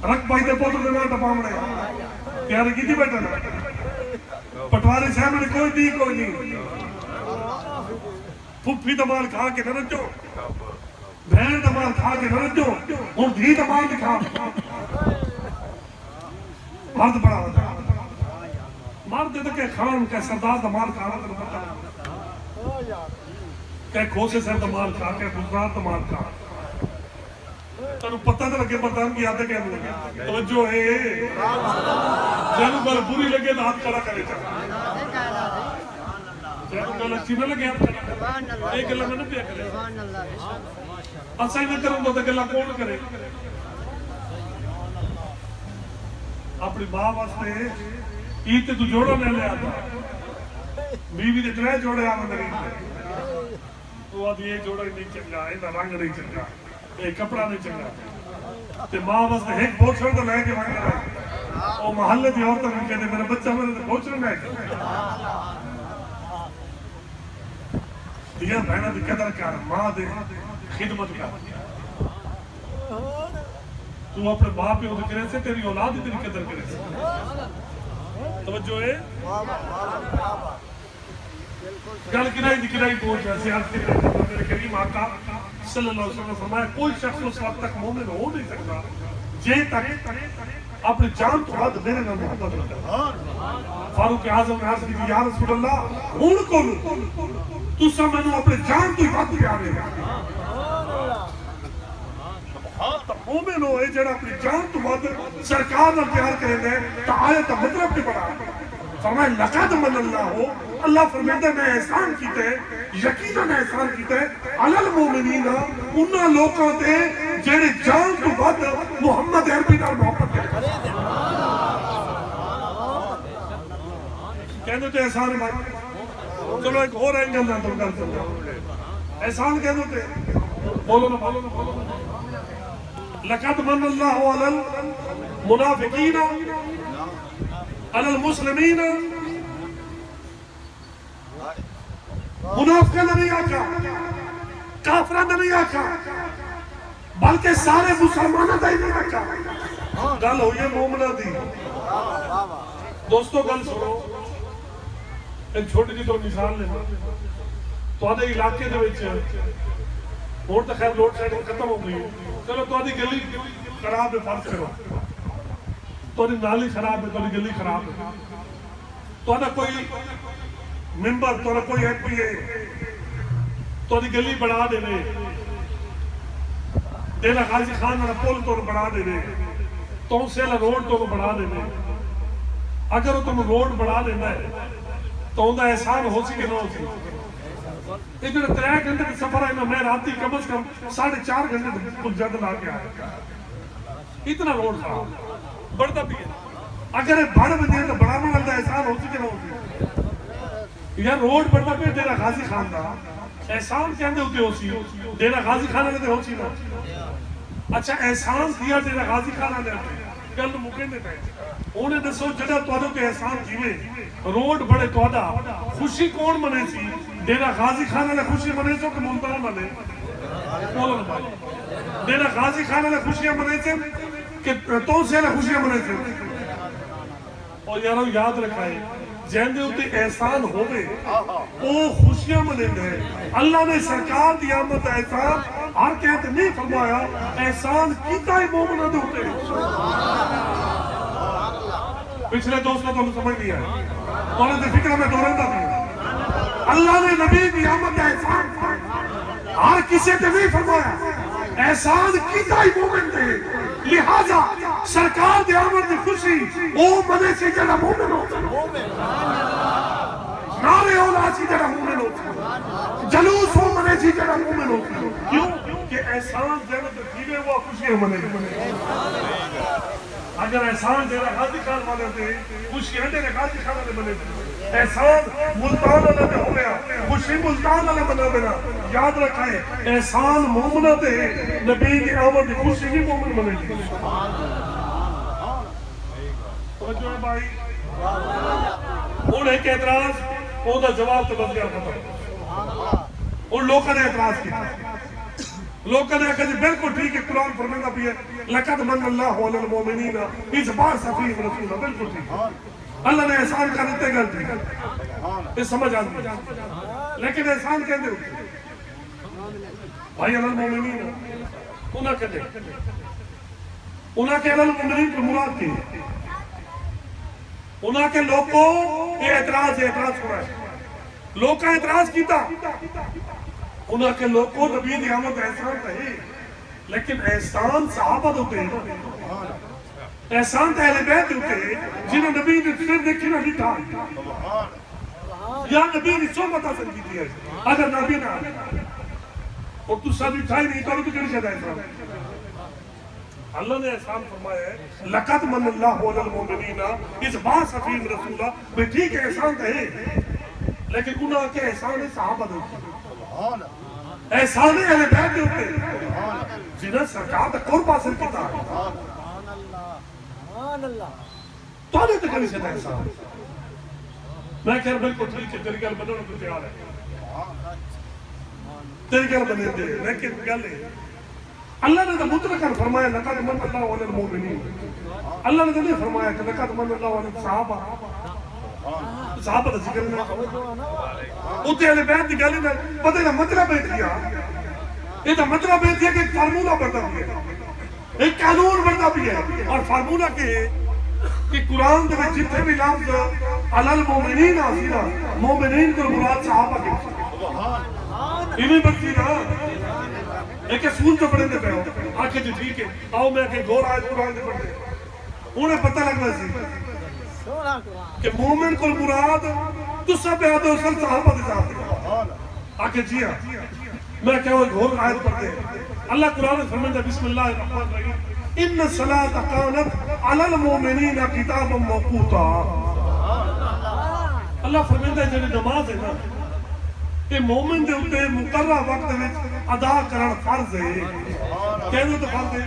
رکھ بھائی تے پوتر دے نہ ٹپام رہے پیارے کی تھی بیٹا نا پٹواری صاحب نے کوئی دی کوئی نہیں، پھپھی دمال کھا کے نہ رجو، بہن دمال کھا کے نہ رجو، اور دھی دمال دکھا مرد بڑا ہوتا ہے، مرد تو کہ خان کہ سردار دا مال کھانا تو پتہ کہ کھوسے سے دا مال کھا کہ گزرات دا مال کھا تو پتہ تو لگے پردان کی آتے کہ توجہ ہے جانو گل بری لگے تو ہاتھ کھڑا کرے چاہا جانو گل اچھی نہ لگے ہاتھ کھڑا کرے ایک گلہ میں نہ پیا کرے اچھا ہی نہ کروں تو گلہ کون کرے اپنی ماں واسطے عید تے تو جوڑا لے لے آتا بیوی دے ترے جوڑے آمد نہیں وہ آدھی یہ جوڑا ہی نہیں چنگا یہ رنگ نہیں چنگا یہ کپڑا نہیں چنگا تے ماں واسطے ایک بوچھڑ تو لے کے وانگا رہا وہ محلے دی عورتوں میں کہتے میرا بچہ میرے تے بوچھڑ لے کے دیا بہنہ دی قدر کر ماں دے خدمت کر تو اپنے باپ پہ ہوتے کرے سے تیری اولاد ہی تیری قدر کرے سے توجہ ہے گل کنائی پہنچ جائے سیاحت کے میرے کریم آقا صلی اللہ علیہ وسلم فرمایا کوئی شخص اس وقت تک مومن ہو نہیں سکتا جے تک اپنی جان تو بعد میرے نام محبت رکھتا فاروق اعظم نے عرض کی یا رسول اللہ ہون کو تو سا میں نے اپنے جان تو ہی بات پیارے گا تو مومن ہو اے جڑا اپنی جان تو بعد سرکار نہ پیار کریں گے تو آیت مطلب کے بڑا فرمائے لقد من اللہ ہو اللہ فرمیدہ میں احسان کیتے یقیناً احسان کیتے علی المومنین انہا لوگوں تے جڑے جان تو بعد محمد عربی نال محبت کریں کہنے تو احسان ہے بھائی چلو ایک اور اینگل نہ تم کر سکتے احسان کہنے تے بولو نا لقد من اللہ علی المنافقین علی المسلمین منافقہ نہیں آکا کافرہ نہیں آکا بلکہ سارے مسلمانہ دا ہی نہیں آکا گل ہوئی ہے مومنہ دی دوستو گل سنو ایک چھوٹی جی تو مثال لینا تو آدھے علاقے دے وچ اور تو خیر لوڈ شیڈنگ ختم ہو گئی چلو تو آدھی گلی خراب ہے فرض کرو تو آدھی نالی خراب ہے تو آدھی گلی خراب ہے تو آدھا کوئی ممبر تو آدھا کوئی ایک بھی ہے تو آدھی گلی بڑھا دے رہے دینا غازی خان والا پول تو بڑھا دے رہے تو ان سے روڈ تو بڑھا دے رہے اگر وہ تم روڈ بڑھا دینا ہے تو ان کا احسان ہو سی کہ نہ ہو سی ادھر 3 گھنٹے کی سفر ہے میں راتی کم از کم 4.5 گھنٹے کچھ جد لا کے آیا اتنا روڈ خراب بڑھتا بھی ہے اگر بڑھ بندے تو بڑا ملتا احسان ہو سی کہ نہ ہو سی یا روڈ بڑھتا بھی دینا غازی خان دا احسان کہندے ہوتے ہو سی دینا غازی خان لیتے ہو سی نا اچھا احسان کیا دینا غازی خان لیتے گل مکین دیتا ہے انہیں دسو جڑا توڑوں کے احسان کیوے روڈ بڑے توڑا خوشی کون منے سی دینا غازی خانہ نے خوشی منے سو کہ ملتان منے بولو نا بھائی دینا غازی خانہ نے خوشیاں منے سے کہ تو سے نے خوشیاں منے سے اور یارو یاد رکھائے جہندے ہوتے احسان ہوئے وہ خوشیاں منے گئے اللہ نے سرکار دی آمد احسان ہر کہتے نہیں فرمایا احسان کیتا ہی مومنہ دے ہوتے پچھلے دوستوں تو سمجھ نہیں آئے تو نے فکر میں دورندہ بھی اللہ نے نبی کی آمد احسان ہر کسی تے نہیں فرمایا احسان کیتا ہی مومن دے لہذا سرکار دی آمد دی خوشی او منے سے جڑا مومن ہوتا نارے اولا سی جڑا مومن ہوتا جلوس ہو منے سی جڑا مومن ہوتا کیوں کہ احسان جنت دیوے وہ خوشی منے اگر احسان جیرا غازی خان والے تھے خوشی ہنڈے نے غازی خان والے بنے تھے احسان ملتان والے میں ہو گیا خوشی ملتان والے بنا دینا یاد رکھائے احسان مومنہ تھے نبی کی آمد خوشی ہی مومن بنے تھے توجہ ہے بھائی انہیں ایک اعتراض وہ دا جواب تو بس گیا ختم ان لوگوں نے اعتراض کیا لوگوں نے کہا جی بالکل ٹھیک ہے قرآن فرمائندہ بھی ہے لقد من اللہ علی المومنین اس بار صفیہ رسولہ بالکل ٹھیک ہے اللہ نے احسان کرتے گل ٹھیک ہے یہ سمجھ آدمی لیکن احسان کہتے ہوتے بھائی علی المومنین انہاں کہتے انہاں کہ علی المومنین پر مراد کی انہاں کے لوگ کو یہ اعتراض سنا ہے لوگ کا اعتراض کیتا انہاں کے لوگ کو نبی دی آمد احسان رہے لیکن احسان صحابہ ہوتے ہیں احسان اہل بیت ہوتے ہیں جنہوں نبی نے صرف دیکھی نہ لکھا یا نبی نے صحبت حاصل کی ہے اگر نبی نہ اور تو سب اٹھائی نہیں تو کیوں شاید احسان اللہ نے احسان فرمایا ہے لَقَدْ مَنَّ اللَّهُ عَلَى الْمُؤْمِنِينَ إِذْ بَعَثَ فِيهِمْ رَسُولًا میں ٹھیک ہے احسان تو ہے لیکن انہاں کے احسان صحابہ ہوتے ہیں احسان اہل بیت ہوتے ہیں جنہاں سرکار کا قرب حاصل کیتا ہے تو آنے تک نہیں سیدھا احسان میں کہہ رہا بالکل ٹھیک ہے تیری گل بننے کو تیار ہے تیری گل بنے دے لیکن گل ہے اللہ نے تو مطلقاً فرمایا لَقَدْ مَنَّ اللَّهُ عَلَى الْمُؤْمِنِينَ اللہ نے تو نہیں فرمایا کہ لَقَدْ مَنَّ اللَّهُ عَلَى الصَّحَابَةِ صحابہ کا ذکر نہیں اتنے اہل بیت کی گل نہیں پتہ ہے مطلب ہے کیا یہ تو مطلب ہے کہ ایک فارمولہ بڑھتا بھی ہے ایک قانون بڑھتا بھی ہے اور فارمولہ کہ قرآن دے میں جتنے بھی لفظ علی المومنین آسینا مومنین کو مراد صحابہ کے انہیں بڑھتی نا ایک سول تو پڑھیں دے پہ ہو آکھے جو ٹھیک ہے آؤ میں کہ گھور آئے قرآن دے پڑھتے انہیں پتہ لگنا سی کہ مومن کو مراد تو سب یاد ہو سب صحابہ دے جاتے ہیں آکھے جی ہاں میں کہوں ایک گھور آیت پڑھتے ہیں اللہ قرآن فرمائے بسم اللہ الرحمن الرحیم ان الصلاۃ کانت علی المؤمنین کتابا موقوتا اللہ فرمائے جو نماز ہے نا کہ مومن دے ہوتے مقررہ وقت میں ادا کرن فرض ہے کہنے تو فرض ہے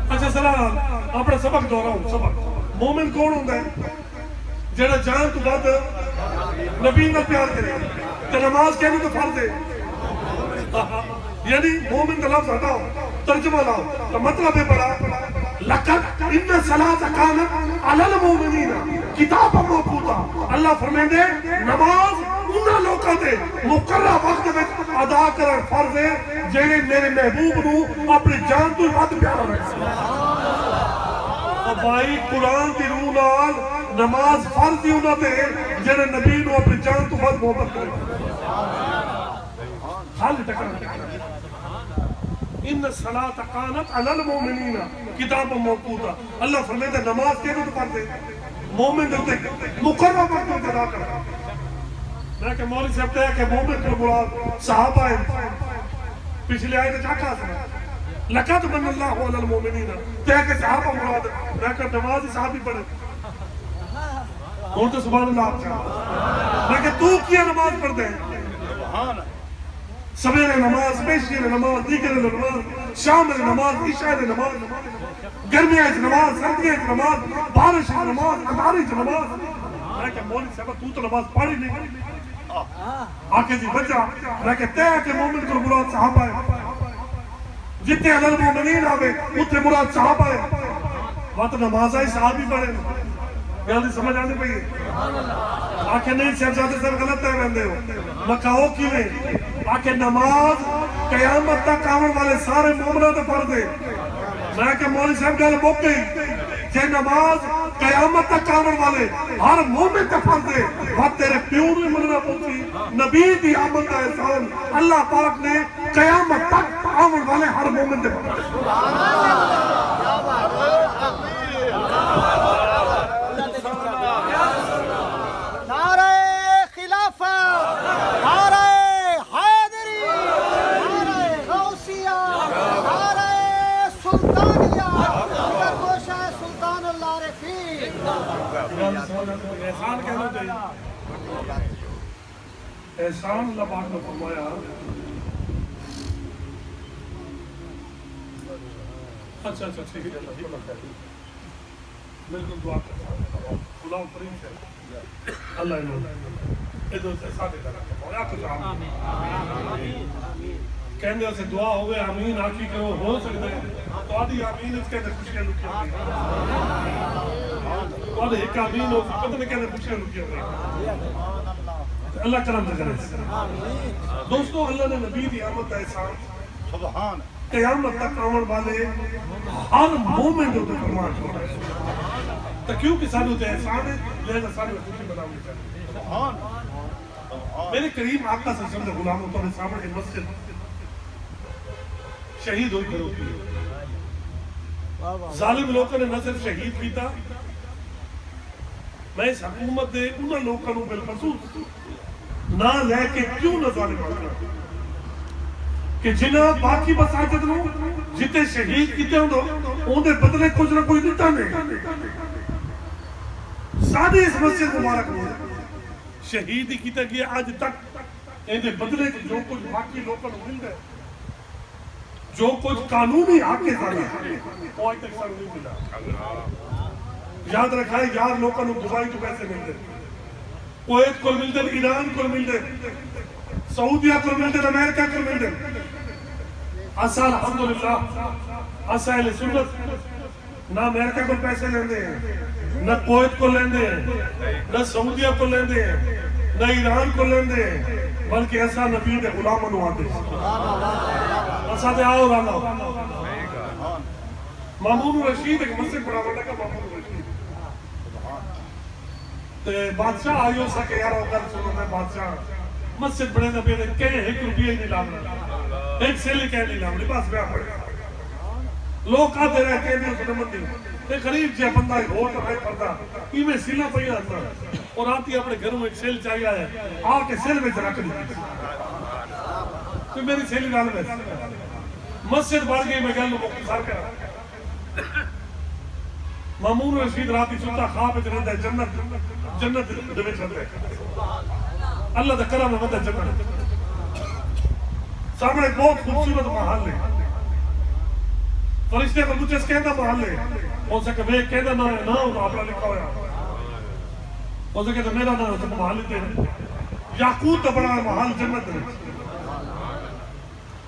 اچھا سلام اپنا سبق دہراؤں سبق مومن کون ہوتا ہے جڑا جان تو بعد نبی نہ پیار کرے تو نماز کہنے تو فرض ہے یعنی مومن کا لفظ ہٹاؤ ترجمہ لاؤ تو مطلب ہے بڑا لَقَدْ إِنَّ الصَّلَاةَ كَانَتْ عَلَى الْمُؤْمِنِينَ کتابا موقوتا اللہ فرمائیں دے نماز انہاں لوکاں دے مقررہ وقت میں ادا کرن فرض ہے جڑے میرے محبوب نو اپنی جان تو ود پیارا رکھتے اور بھائی قرآن دی روح نال نماز فرض دی انہاں تے جڑے نبی نو اپنی جان تو ود محبت کرے حال ٹکر ان الصلاۃ کانت علی المؤمنین کتابا موقوتا اللہ فرماتا نماز کیوں تو پڑھتے مومن ہوتے مقررہ وقت میں ادا کرتا میں کہ مولوی صاحب کہا کہ مومن کو مراد صحابہ ہیں پچھلے آئے تو چاکا سنا لَقَدْ مَنَّ اللَّهُ عَلَى الْمُؤْمِنِينَ کہا کہ صحابہ مراد میں کہ نماز صحابی پڑھے اور تو سبحان اللہ آپ چاہا میں کہ تو کیا نماز پڑھتے ہیں سویرے نماز پیشی نماز دیگر نماز شام نماز عشاء نماز گرمیاں نماز سردیاں نماز بارش نماز ادارش نماز میں کہ مولوی صاحب تو نماز پڑھی نہیں آکے جی بچہ میں کہ تے کہ مومن کو مراد صحابہ ہے جتنے علی المومنین آوے اتنے مراد صحابہ ہے وقت نماز آئی صحابی پڑھے گل سمجھ آنے پہ آکے نہیں صاحبزادے صاحب غلط ہے رہندے ہو میں کہو کیویں آکے نماز قیامت تک آنے والے سارے مومنوں تے فرض ہے میں کہ مولوی صاحب گل مک گئی کہ نماز قیامت تک آنے والے ہر مومن تے فرض ہے وقت تیرے پیو نے مننا پوچھی نبی دی آمد کا احسان اللہ پاک نے قیامت تک آنے والے ہر مومن تے فرض احسان کہنا چاہیے احسان اللہ پاک نے فرمایا اچھا ٹھیک ہے بالکل دعا کرتا غلام فرید سے اللہ انہوں ادھر سے ساتھ کہنے سے دعا ہوئے آمین آکی کرو ہو سکتے ہیں تو آدھی آمین اس کہنے خوشیاں لکھی ہوئی تو آدھی ایک آمین ہو پتہ نہیں کہنے خوشیاں لکھی ہوئی اللہ کرم سے کرے دوستو اللہ نے نبی دی آمد کا احسان سبحان قیامت تک آمد والے ہر مومن جو تو فرمان چھوڑا ہے تو کیونکہ سانو تے احسان ہے لہذا سانو خوشی مناونی چاہیے. سبحان میرے کریم آقا صلی اللہ علیہ وسلم کے غلاموں کے سامنے مسجد شہید ہوئی کرو کی ظالم لوگوں نے نہ صرف شہید کیتا میں اس حکومت دے انہاں لوگوں کو بالخصوص نہ لے کے کیوں نہ ظالم کرنا کہ جنہاں باقی مساجد نو جتے شہید کیتے ہوں دے بدلے کچھ نہ کوئی دیتا نہیں. سادے اس مسجد مبارک میں شہید ہی کیتا گیا آج تک ان دے بدلے جو کچھ باقی لوگوں کو مل گئے جو کچھ قانونی حق کے ذریعے وہ آج تک سانو نہیں ملا. یاد رکھائے یار لوگوں کو دبئی تو پیسے ملتے کویت کو ملتے ایران کو ملتے سعودیہ کو ملتے امریکہ کو ملتے. اسا الحمدللہ اسا اہل سنت نہ امریکہ کو پیسے لیندے ہیں نہ کویت کو لیندے ہیں نہ سعودیہ کو لیندے ہیں نہ ایران کو لیندے ہیں بلکہ ایسا نبی دے غلاموں نو آتے اسا تے آؤ رانا مامون رشید ایک مسجد بڑا بڑا کا مامون رشید تے بادشاہ آئیو سا کہ یار اوکر سنو میں بادشاہ مسجد بڑے نبی نے کہیں ایک روپیہ ہی نہیں لابنا ایک سیلی کہیں نہیں لابنی بس بیاہ پڑے لوگ آتے رہے کہیں نہیں اسے مندی ایک غریب جی بندہ ایک ہوتا ہے پردہ ہی میں سیلہ پہی آتا اور آتی اپنے گھروں میں ایک سیل چاہیے ہے آ کے سیل میں جرا کر دی تو میری سیلی ڈال میں مسجد بڑھ گئی میں گل لوں مختصار کرا مامون رشید راتی سلطہ خواب جنت ہے جنت دوے چھتے اللہ دا کرم ہے جنت سامنے بہت خوبصورت محل ہے فرشتے کو مجھے اس کہنا محل ہے ہو سکے وہ کہنا نہ ہے نہ اپنا لکھا ہویا ہو سکے تو میرا نہ ہو سکے محل تے یاقوت بڑا محل جنت ہے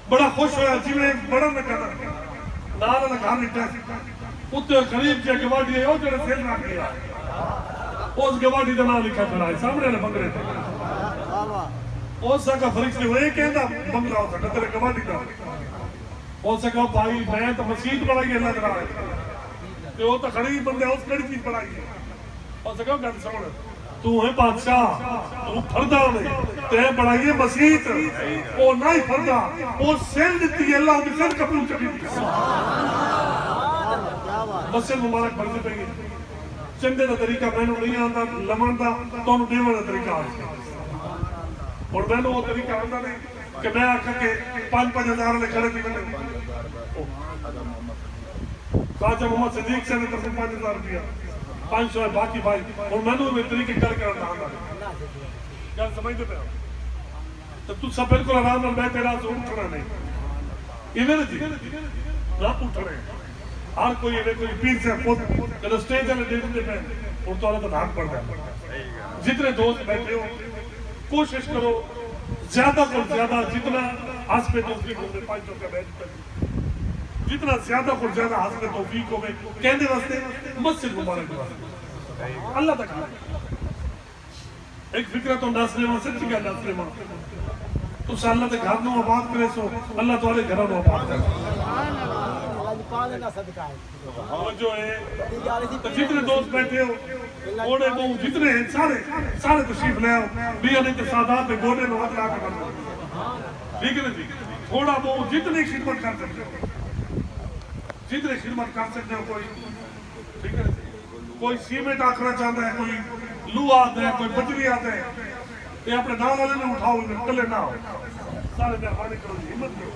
بڑا خوش ہویا جی میں بڑا نہ کہنا نالا نہ گھر لٹا اتنے قریب جے گواڈی ہے وہ جڑے سیل نہ کیا اس گواڈی دا نام لکھا پھر آئے سامنے نے بنگرے تھے اس سکا فرشتے وہ ایک کہنا بنگلہ ہو سکا تیرے گواڈی دا ہو سکا بھائی میں تو مسجد بڑھائی اللہ درہ ہے کہ وہ تو خریب بندے اس کڑی چیز بڑھائی ہے ہو سکا گھر سوڑ تو ہے بادشاہ تو پھردہ میں تے بڑھائیے مسجد وہ نہ ہی پھردہ وہ سیل دیتی ہے اللہ بھی سیل قبول چکی دی مسجد مبارک بڑھتے پہ گئی چندے دا طریقہ میں نے نہیں آندا لمن دا تو انہوں دیوان دا طریقہ آتا اور میں نے وہ طریقہ آندا نہیں کہ میں آکھا کہ 5-5 ہزار لے کھڑے تھی خواجہ محمد صدیق سے نے ترسل 5 ہزار روپیہ 500 ہے باقی بھائی اور میں نے وہ طریقے کر کے آندا آندا کیا سمجھتے پہ تو تو سب بالکل آرام میں میں تیرا سے اٹھنا نہیں یہ میرے جی نہ اٹھنے ہر کوئی ایوے کوئی پیر سے خود کہ سٹیج والے دے دیتے پہ اور تو اللہ تو دھاک پڑ جائے جتنے دوست بیٹھے ہو کوشش کرو زیادہ کو زیادہ جتنا ہس پہ توفیق ہوگے 500 کا بیچ پر جتنا زیادہ کو زیادہ ہس پہ توفیق ہوگے کہنے واسطے مسجد مبارک واسطے اللہ تک ایک فکرہ تو ناصرے ماں سچی کا ناصرے ماں تو سا اللہ تک گھر نو آباد کرے سو اللہ تو آلے گھر نو آباد کرے جو ہے جتنے دوست بیٹھے ہو گوڑے کو جتنے ہیں سارے تشریف لے ہو بھی انہیں تصادات میں گوڑے نو ہاتھ آکے بڑھو ٹھیک ہے نا جی تھوڑا بہت جتنے خدمت کر سکتے ہو جتنے خدمت کر سکتے ہو کوئی ٹھیک ہے نا جی کوئی سیمنٹ آکھنا چاہتا ہے کوئی لو آتا ہے کوئی بجری آتا ہے یہ اپنے دان والے میں اٹھاؤ کلے نہ ہو سارے مہربانی کرو جی ہمت کرو